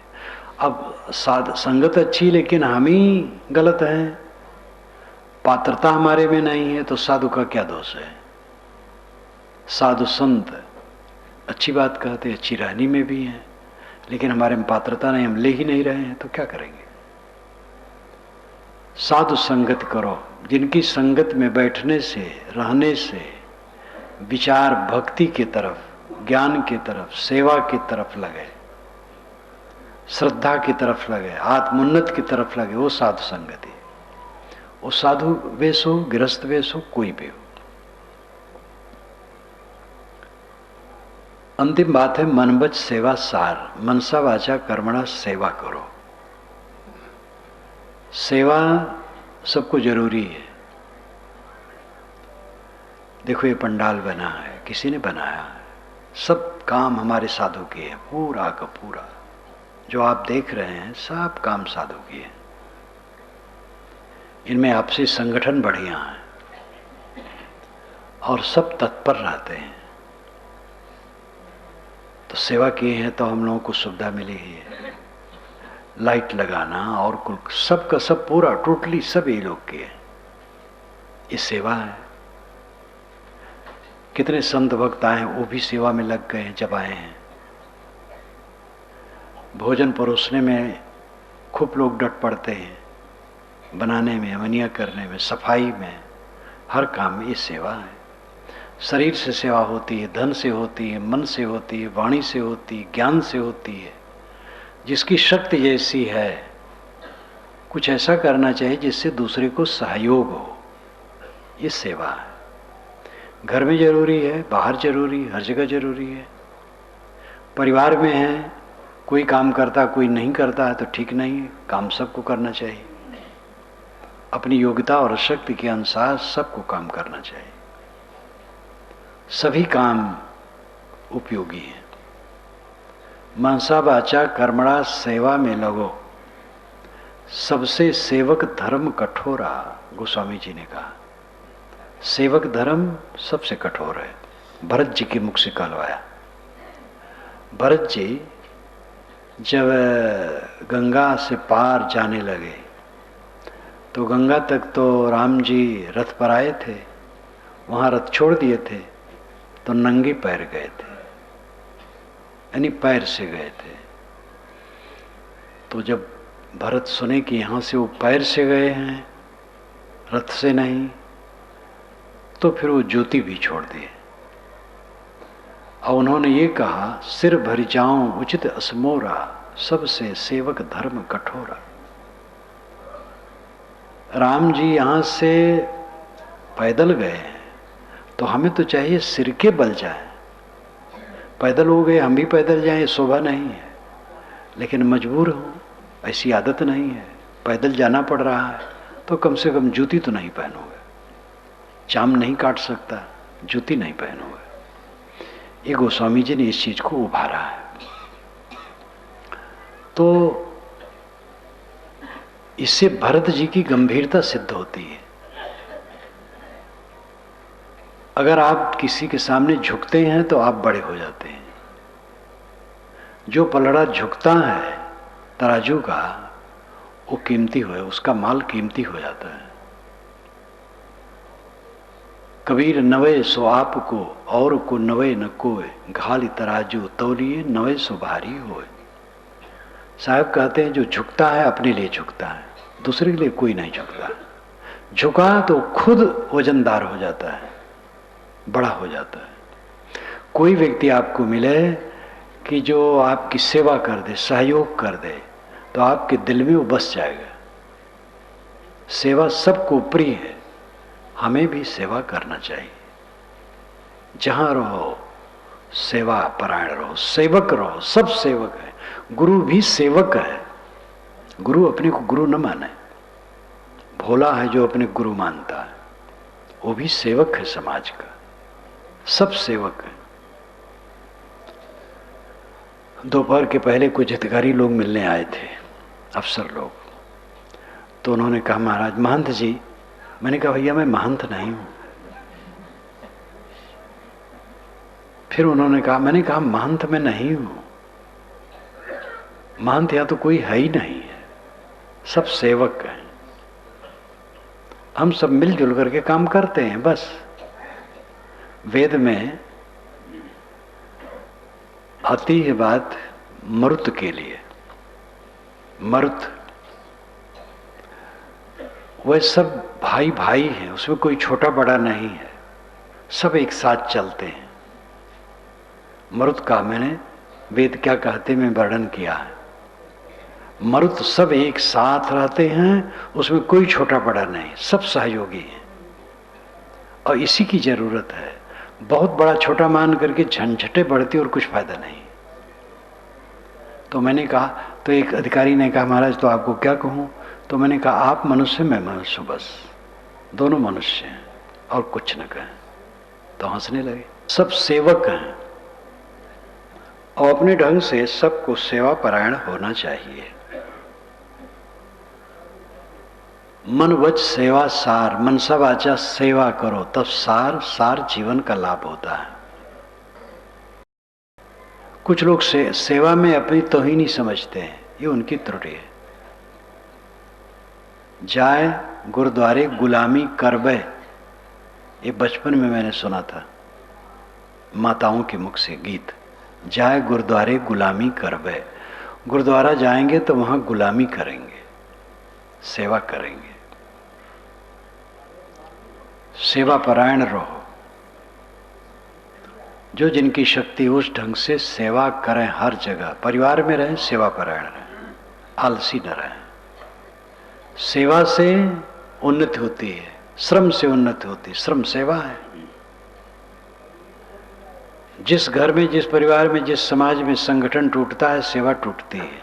अब संगत अच्छी, लेकिन हम ही गलत हैं, पात्रता हमारे में नहीं है, तो साधु का क्या दोष है? साधु संत अच्छी बात कहते, अच्छी रहनी में भी है, लेकिन हमारे में पात्रता नहीं, हम ले ही नहीं रहे हैं, तो क्या करेंगे? साधु संगत करो, जिनकी संगत में बैठने से, रहने से विचार भक्ति की तरफ, ज्ञान की तरफ, सेवा की तरफ लगे, श्रद्धा की तरफ लगे, आत्मोन्नत की तरफ लगे, वो साधु संगति। वो साधु वेश हो, गृहस्थ वेश हो, कोई भी हो। अंतिम बात है मनवच सेवा सार, मनसा वाचा कर्मणा सेवा करो। सेवा सबको जरूरी है। देखो ये पंडाल बना है, किसी ने बनाया है, सब काम हमारे साधु के हैं, पूरा का पूरा जो आप देख रहे हैं सब काम साधु के हैं। इनमें आपसी संगठन बढ़िया है और सब तत्पर रहते हैं। तो सेवा किए हैं तो हम लोगों को सुविधा मिली है। लाइट लगाना और कुल सब का सब पूरा टोटली सब ये लोग किए, ये सेवा है। कितने संत भक्त आए हैं, वो भी सेवा में लग गए हैं जब आए हैं। भोजन परोसने में खूब लोग डट पड़ते हैं, बनाने में, अमनिया करने में, सफाई में, हर काम में ये सेवा है। शरीर से सेवा होती है, धन से होती है, मन से होती है, वाणी से होती है, ज्ञान से होती है। जिसकी शक्ति जैसी है कुछ ऐसा करना चाहिए जिससे दूसरे को सहयोग हो, ये सेवा है। घर में जरूरी है, बाहर जरूरी है, हर जगह जरूरी है। परिवार में है, कोई काम करता कोई नहीं करता है तो ठीक नहीं है। काम सबको करना चाहिए, अपनी योग्यता और शक्ति के अनुसार सबको काम करना चाहिए। सभी काम उपयोगी हैं। मनसा वाचा कर्मणा सेवा में लगो, सबसे सेवक धर्म कठोरा, गोस्वामी जी ने कहा। सेवक धर्म सबसे कठोर है। भरत जी के मुख से कहलवाया। भरत जी जब गंगा से पार जाने लगे तो गंगा तक तो राम जी रथ पर आए थे, वहाँ रथ छोड़ दिए थे तो नंगे पैर गए थे, यानी पैर से गए थे। तो जब भरत सुने कि यहाँ से वो पैर से गए हैं, रथ से नहीं, तो फिर वो ज्योति भी छोड़ दिए और उन्होंने ये कहा, सिर भर जाऊं उचित असमोरा, सबसे सेवक धर्म कठोरा। राम जी यहाँ से पैदल गए हैं तो हमें तो चाहिए सिर के बल जाए। पैदल हो गए, हम भी पैदल जाएं, शोभा नहीं है, लेकिन मजबूर हूँ, ऐसी आदत नहीं है, पैदल जाना पड़ रहा है, तो कम से कम जूती तो नहीं पहनोगे, चाम नहीं काट सकता, जूती नहीं पहनोगे। ये गोस्वामी जी ने इस चीज को उभारा है। तो इससे भरत जी की गंभीरता सिद्ध होती है। अगर आप किसी के सामने झुकते हैं तो आप बड़े हो जाते हैं। जो पलड़ा झुकता है तराजू का, वो कीमती हो, उसका माल कीमती हो जाता है। कबीर नवे सो आप को और को नवे न कोय, घाली तराजू तौलिए नवे सो भारी होए। साहब कहते हैं जो झुकता है अपने लिए झुकता है, दूसरे के लिए कोई नहीं झुकता। झुका तो खुद वजनदार हो जाता है, बड़ा हो जाता है। कोई व्यक्ति आपको मिले कि जो आपकी सेवा कर दे, सहयोग कर दे, तो आपके दिल में वो बस जाएगा। सेवा सबको प्रिय है, हमें भी सेवा करना चाहिए। जहां रहो सेवा परायण रहो, सेवक रहो, सब सेवक है। गुरु भी सेवक है। गुरु अपने को गुरु न माने। भोला है जो अपने गुरु मानता है, वो भी सेवक है समाज का। सब सेवक है। दोपहर के पहले कुछ अधिकारी लोग मिलने आए थे, अफसर लोग। तो उन्होंने कहा, महाराज महंत जी। मैंने कहा, भैया मैं महंत नहीं हूं। फिर उन्होंने कहा, मैंने कहा महंत मैं नहीं हूं। महंत या तो कोई है ही नहीं है, सब सेवक हैं। हम सब मिलजुल करके काम करते हैं बस। वेद में आती है बात मरुत के लिए। मरुत वह सब भाई भाई हैं, उसमें कोई छोटा बड़ा नहीं है, सब एक साथ चलते हैं। मरुत का मैंने वेद क्या कहते में वर्णन किया है। मरुत सब एक साथ रहते हैं, उसमें कोई छोटा बड़ा नहीं, सब सहयोगी हैं। और इसी की जरूरत है। बहुत बड़ा छोटा मान करके झंझटे बढ़ती और कुछ फायदा नहीं। तो मैंने कहा, तो एक अधिकारी ने कहा, महाराज तो आपको क्या कहूं? तो मैंने कहा, आप मनुष्य मैं मनुष्य, बस दोनों मनुष्य हैं और कुछ न कहें। तो हंसने लगे। सब सेवक हैं और अपने ढंग से सबको सेवा परायण होना चाहिए। मन वच सेवा सार, मनसा वाचा सेवा करो, तब सार सार जीवन का लाभ होता है। कुछ लोग सेवा में अपनी तौहीनी समझते हैं, ये उनकी त्रुटि है। जाए गुरुद्वारे गुलामी करबे, ये बचपन में मैंने सुना था माताओं के मुख से गीत। जाए गुरुद्वारे गुलामी करबे, गुरुद्वारा जाएंगे तो वहां गुलामी करेंगे, सेवा करेंगे। सेवा परायण रहो। जो जिनकी शक्ति उस ढंग से सेवा करें, हर जगह परिवार में रहें, सेवा परायण रहें, आलसी न रहें। सेवा से उन्नति होती है, श्रम से उन्नति होती है। श्रम सेवा है। जिस घर में, जिस परिवार में, जिस समाज में संगठन टूटता है, सेवा टूटती है,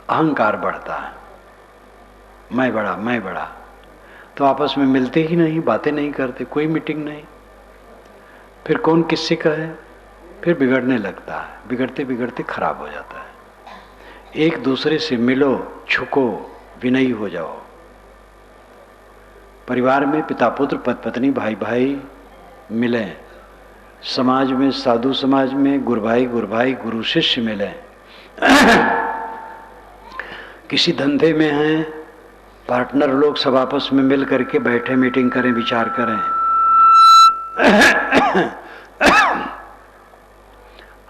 अहंकार बढ़ता है, मैं बड़ा मैं बड़ा, तो आपस में मिलते ही नहीं, बातें नहीं करते, कोई मीटिंग नहीं। फिर कौन किससे कहे, फिर बिगड़ने लगता है, बिगड़ते बिगड़ते खराब हो जाता है। एक दूसरे से मिलो, झुको, विनयी हो जाओ। परिवार में पिता पुत्र, पति पत्नी, भाई भाई मिले, समाज में, साधु समाज में गुरु भाई गुरु शिष्य मिले, किसी धंधे में हैं पार्टनर लोग, सब आपस में मिल करके बैठे, मीटिंग करें, विचार करें।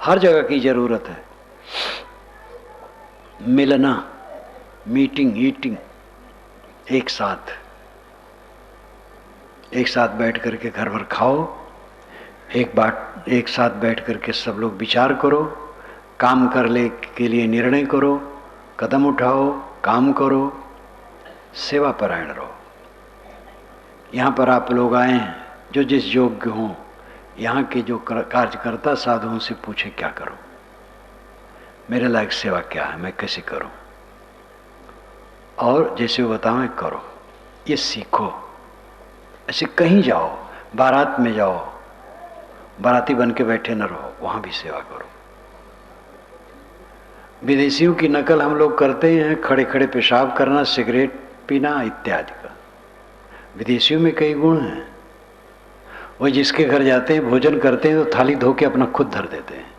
हर जगह की जरूरत है मिलना, मीटिंग, ईटिंग, एक साथ बैठ करके घर भर खाओ, एक साथ बैठ करके सब लोग विचार करो, काम करने के लिए निर्णय करो, कदम उठाओ, काम करो, सेवा परायण रहो। यहाँ पर आप लोग आए हैं, जो जिस योग्य हों, यहाँ के जो कार्यकर्ता साधुओं से पूछे क्या करो, मेरे लायक सेवा क्या है, मैं कैसे करूं, और जैसे वो बताएं करो, ये सीखो। ऐसे कहीं जाओ, बारात में जाओ, बाराती बन के बैठे न रहो, वहां भी सेवा करो। विदेशियों की नकल हम लोग करते हैं, खड़े खड़े पेशाब करना, सिगरेट पीना इत्यादि का। विदेशियों में कई गुण हैं। वो जिसके घर जाते हैं, भोजन करते हैं, तो थाली धो के अपना खुद धर देते हैं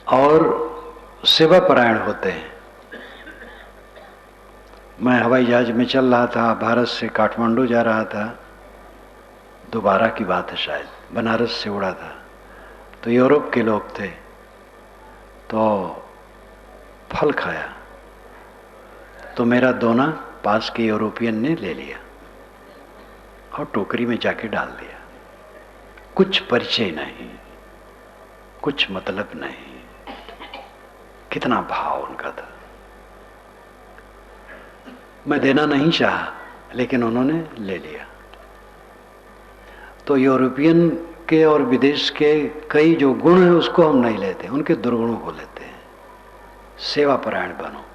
और सेवा परायण होते हैं। मैं हवाई जहाज में चल रहा था, भारत से काठमांडू जा रहा था, दोबारा की बात है शायद, बनारस से उड़ा था, तो यूरोप के लोग थे, तो फल खाया, तो मेरा दोना पास के यूरोपियन ने ले लिया और टोकरी में जाके डाल दिया। कुछ परिचय नहीं, कुछ मतलब नहीं, कितना भाव उनका था। मैं देना नहीं चाहा, लेकिन उन्होंने ले लिया। तो यूरोपियन के और विदेश के कई जो गुण हैं उसको हम नहीं लेते, उनके दुर्गुणों को लेते हैं। सेवा परायण बनो,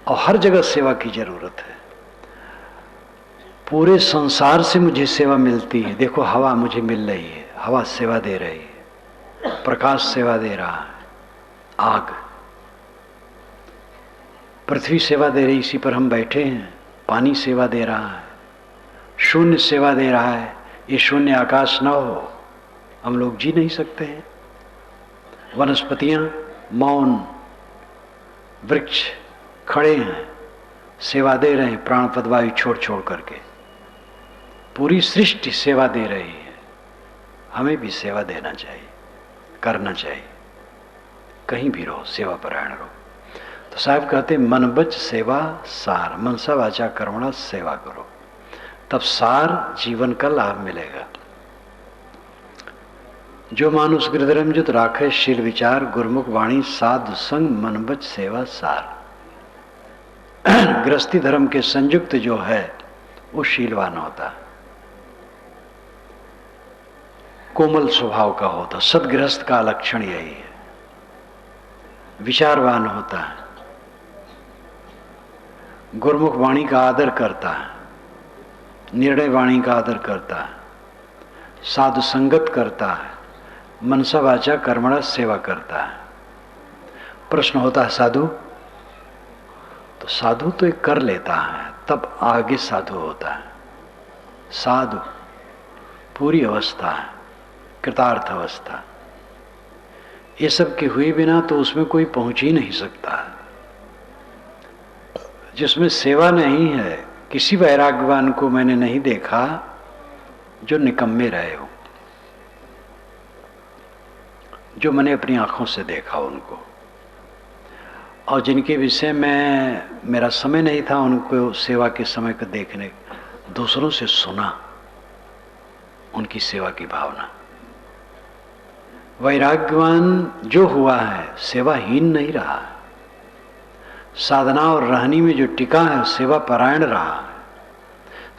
और हर जगह सेवा की जरूरत है। पूरे संसार से मुझे सेवा मिलती है। देखो, हवा मुझे मिल रही है, हवा सेवा दे रही है, प्रकाश सेवा दे रहा है, आग, पृथ्वी सेवा दे रही, इसी पर हम बैठे हैं, पानी सेवा दे रहा है, शून्य सेवा दे रहा है। ये शून्य आकाश न हो हम लोग जी नहीं सकते हैं। वनस्पतियां मौन, वृक्ष खड़े हैं, सेवा दे रहे हैं, प्राण पदवायु छोड़ छोड़ करके। पूरी सृष्टि सेवा दे रही है, हमें भी सेवा देना चाहिए, करना चाहिए। कहीं भी रहो, सेवा परायण रहो। तो साहब कहते मन बच सेवा सार, मनसा वाचा कर्मणा सेवा करो, तब सार जीवन का लाभ मिलेगा। जो मानुष गृहधर्मजुत राखे शील विचार, गुरमुख वाणी साधु संग, मन बच सेवा सार। गृहस्थी धर्म के संयुक्त जो है वो शीलवान होता, कोमल स्वभाव का होता। सदगृहस्थ का लक्षण यही है। विचारवान होता है, गुरमुख वाणी का आदर करता है, निर्णय वाणी का आदर करता है, साधु संगत करता है, मनसा वाचा कर्मणा सेवा करता है। प्रश्न होता है साधु, तो साधु तो एक कर लेता है, तब आगे साधु होता है। साधु पूरी अवस्था है, कृतार्थ अवस्था। ये सब की हुई बिना तो उसमें कोई पहुंच ही नहीं सकता। जिसमें सेवा नहीं है, किसी वैराग्यवान को मैंने नहीं देखा जो निकम्मे रहे हो। जो मैंने अपनी आंखों से देखा उनको, और जिनके विषय में मेरा समय नहीं था उनको सेवा के समय को देखने, दूसरों से सुना उनकी सेवा की भावना। वैराग्यवान जो हुआ है सेवाहीन नहीं रहा, साधना और रहनी में जो टिका है सेवा परायण रहा है।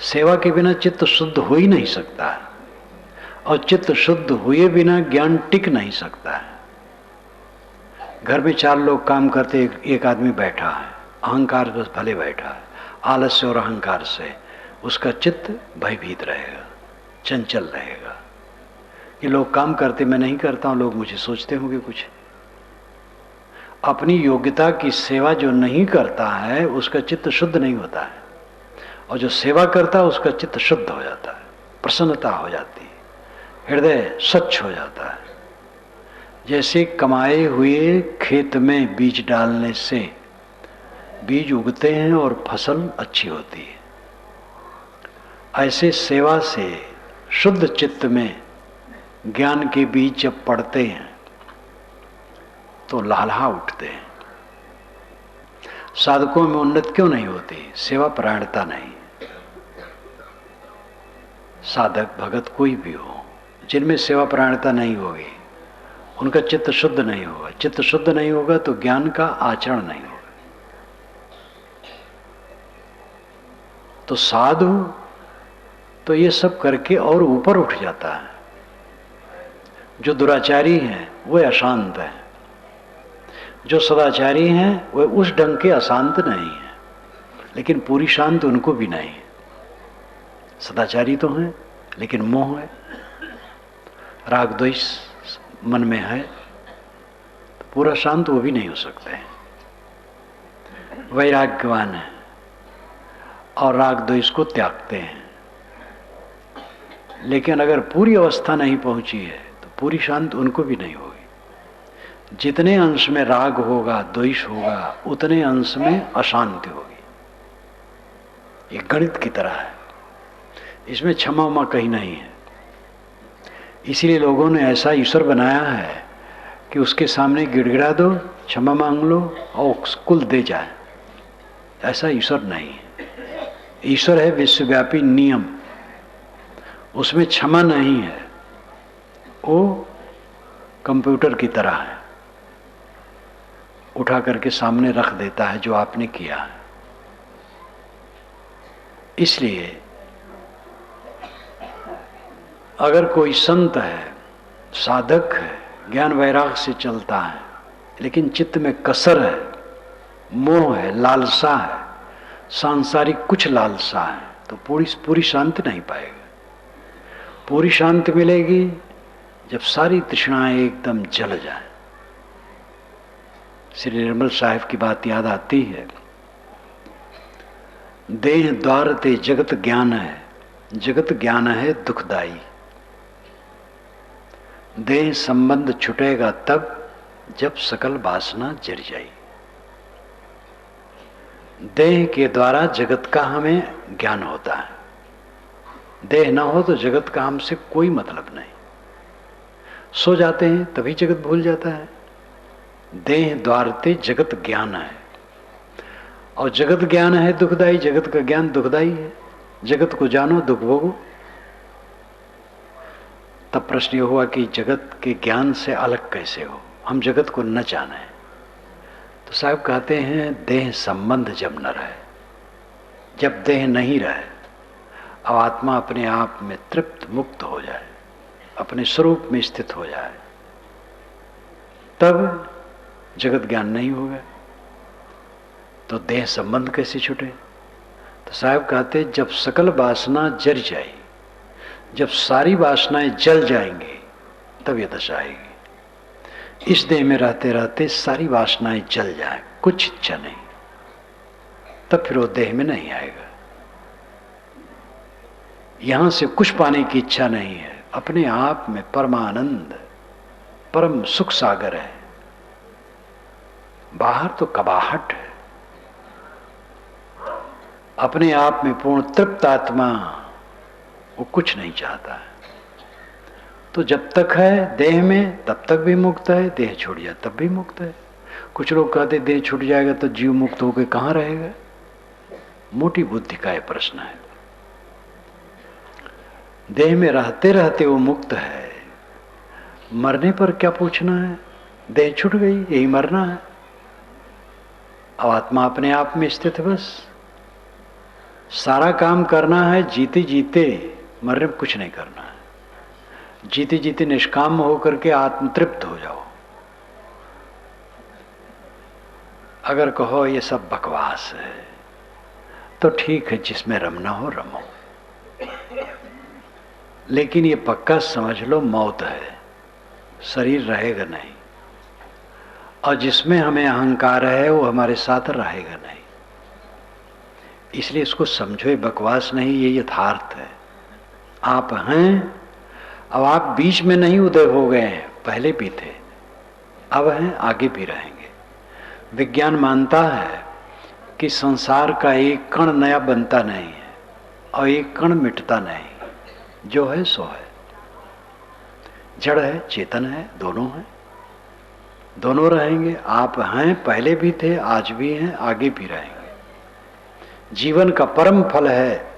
सेवा के बिना चित्त शुद्ध हो ही नहीं सकता है, और चित्त शुद्ध हुए बिना ज्ञान टिक नहीं सकता है। घर में 4 लोग काम करते, एक आदमी बैठा है, अहंकार बस भले बैठा है, आलस्य और अहंकार से उसका चित्त भयभीत रहेगा, चंचल रहेगा कि लोग काम करते मैं नहीं करता हूं, लोग मुझे सोचते होंगे कुछ। अपनी योग्यता की सेवा जो नहीं करता है उसका चित्त शुद्ध नहीं होता है, और जो सेवा करता है उसका चित्त शुद्ध हो जाता है, प्रसन्नता हो जाती है, हृदय स्वच्छ हो जाता है। जैसे कमाए हुए खेत में बीज डालने से बीज उगते हैं और फसल अच्छी होती है, ऐसे सेवा से शुद्ध चित्त में ज्ञान के बीज जब पड़ते हैं तो लहलहा उठते हैं। साधकों में उन्नति क्यों नहीं होती? सेवा परायणता नहीं। साधक भगत कोई भी हो, जिनमें सेवा परायणता नहीं होगी उनका चित्त शुद्ध नहीं होगा। चित्त शुद्ध नहीं होगा तो ज्ञान का आचरण नहीं होगा। तो साधु तो ये सब करके और ऊपर उठ जाता है। जो दुराचारी हैं वो अशांत है, जो सदाचारी हैं वो उस ढंग के अशांत नहीं है, लेकिन पूरी शांत उनको भी नहीं है। सदाचारी तो हैं लेकिन मोह है, राग द्वेष मन में है, तो पूरा शांत वो भी नहीं हो सकते हैं। वैराग्यवान है और राग द्वेष को त्यागते हैं, लेकिन अगर पूरी अवस्था नहीं पहुंची है तो पूरी शांत उनको भी नहीं होगी। जितने अंश में राग होगा द्वेष होगा उतने अंश में अशांति होगी। ये गणित की तरह है, इसमें क्षमा उमा कहीं नहीं है। इसीलिए लोगों ने ऐसा ईश्वर बनाया है कि उसके सामने गिड़गिड़ा दो, क्षमा मांग लो और कुल दे जाए। ऐसा ईश्वर नहीं है। ईश्वर है विश्वव्यापी नियम, उसमें क्षमा नहीं है। वो कंप्यूटर की तरह है, उठा करके सामने रख देता है जो आपने किया है। इसलिए अगर कोई संत है, साधक है, ज्ञान वैराग से चलता है, लेकिन चित्त में कसर है, मोह है, लालसा है, सांसारिक कुछ लालसा है, तो पूरी शांति नहीं पाएगा। पूरी शांति मिलेगी जब सारी तृष्णाएं एकदम जल जाए। श्री निर्मल साहिब की बात याद आती है, देह द्वार ते जगत ज्ञान है, जगत ज्ञान है दुखदाई। देह संबंध छुटेगा तब जब सकल वासना जर जाई। देह के द्वारा जगत का हमें ज्ञान होता है। देह ना हो तो जगत का हमसे कोई मतलब नहीं। सो जाते हैं तभी जगत भूल जाता है। देह द्वारते जगत ज्ञान है, और जगत ज्ञान है दुखदाई। जगत का ज्ञान दुखदाई है। जगत को जानो दुख भोगो। तब प्रश्न यह हुआ कि जगत के ज्ञान से अलग कैसे हो, हम जगत को न जाने। तो साहब कहते हैं देह संबंध जब न रहे, जब देह नहीं रहे, अब आत्मा अपने आप में तृप्त मुक्त हो जाए, अपने स्वरूप में स्थित हो जाए, तब जगत ज्ञान नहीं होगा। तो देह संबंध कैसे छूटे? तो साहब कहते जब सकल वासना जर जाए, जब सारी वासनाएं जल जाएंगी तब ये दशा आएगी। इस देह में रहते रहते सारी वासनाएं जल जाए, कुछ इच्छा नहीं, तब फिर वो देह में नहीं आएगा। यहां से कुछ पाने की इच्छा नहीं है, अपने आप में परमानंद परम सुख सागर है। बाहर तो कबाहट है। अपने आप में पूर्ण तृप्त आत्मा वो कुछ नहीं चाहता है। तो जब तक है देह में तब तक भी मुक्त है, देह छूट जाए तब भी मुक्त है। कुछ लोग कहते देह छूट जाएगा तो जीव मुक्त होकर कहाँ रहेगा। मोटी बुद्धि का यह प्रश्न है। देह में रहते रहते वो मुक्त है, मरने पर क्या पूछना है। देह छूट गई, यही मरना है। अब आत्मा अपने आप में स्थित है। बस सारा काम करना है जीते जीते, मरने में कुछ नहीं करना है। जीते जीते निष्काम होकर के आत्मतृप्त हो जाओ। अगर कहो ये सब बकवास है तो ठीक है, जिसमें रमना हो रमो, लेकिन ये पक्का समझ लो मौत है, शरीर रहेगा नहीं। और जिसमें हमें अहंकार है वो हमारे साथ रहेगा नहीं। इसलिए इसको समझो, ये बकवास नहीं, ये यथार्थ है। आप हैं, अब आप बीच में नहीं उदय हो गए हैं, पहले भी थे, अब हैं, आगे भी रहेंगे। विज्ञान मानता है कि संसार का एक कण नया बनता नहीं है और एक कण मिटता नहीं। जो है सो है, जड़ है चेतन है, दोनों हैं, दोनों रहेंगे। आप हैं, पहले भी थे, आज भी हैं, आगे भी रहेंगे। जीवन का परम फल है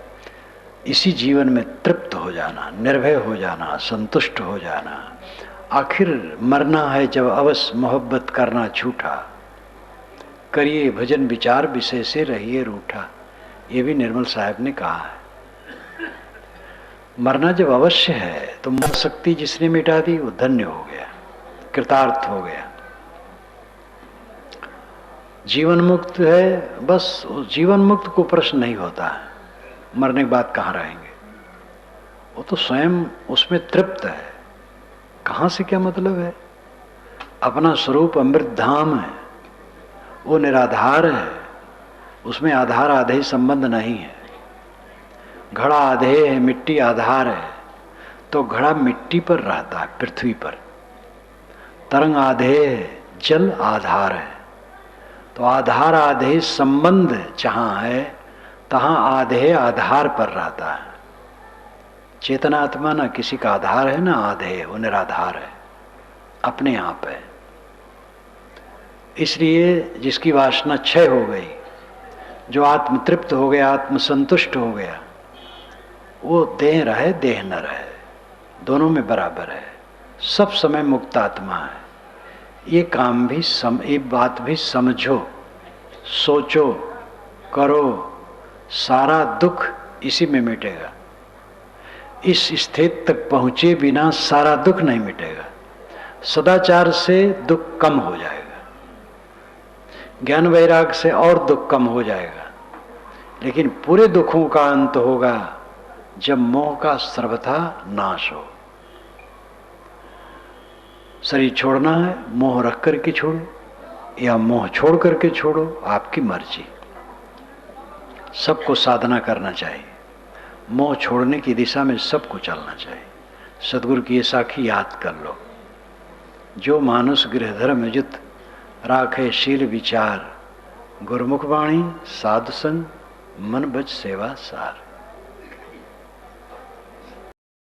इसी जीवन में तृप्त हो जाना, निर्भय हो जाना, संतुष्ट हो जाना। आखिर मरना है जब अवश्य मोहब्बत करना छूटा, करिए भजन विचार विषय से रहिए रूठा। ये भी निर्मल साहब ने कहा है। मरना जब अवश्य है तो मन शक्ति जिसने मिटा दी वो धन्य हो गया, कृतार्थ हो गया, जीवन मुक्त है। बस जीवन मुक्त को प्रश्न नहीं होता है मरने के बाद कहाँ रहेंगे। वो तो स्वयं उसमें तृप्त है। कहाँ से क्या मतलब है। अपना स्वरूप अमृत धाम है, वो निराधार है, उसमें आधार आधे संबंध नहीं है। घड़ा आधे है, मिट्टी आधार है, तो घड़ा मिट्टी पर रहता है, पृथ्वी पर। तरंग आधे है, जल आधार है, तो आधार आधे संबंध जहाँ है तहाँ आधे आधार पर रहता है। चेतनात्मा ना किसी का आधार है ना आधे है, वो निराधार है, अपने आप है। इसलिए जिसकी वासना क्षय हो गई, जो आत्म तृप्त हो गया, आत्म संतुष्ट हो गया, वो देह रहे देह न रहे, दोनों में बराबर है, सब समय मुक्त आत्मा है। ये काम भी ये बात भी समझो, सोचो, करो, सारा दुख इसी में मिटेगा। इस स्थिति तक पहुंचे बिना सारा दुख नहीं मिटेगा। सदाचार से दुख कम हो जाएगा, ज्ञान वैराग से और दुख कम हो जाएगा, लेकिन पूरे दुखों का अंत होगा जब मोह का सर्वथा नाश हो। शरीर छोड़ना है, मोह रख करके छोड़ो या मोह छोड़ करके छोड़ो, आपकी मर्जी। सबको साधना करना चाहिए, मोह छोड़ने की दिशा में सबको चलना चाहिए। सदगुरु की ये साखी याद कर लो। जो मानुष गृह धर्म युत राखे शील विचार, गुरुमुख वाणी साधु संग मन बच सेवा सार।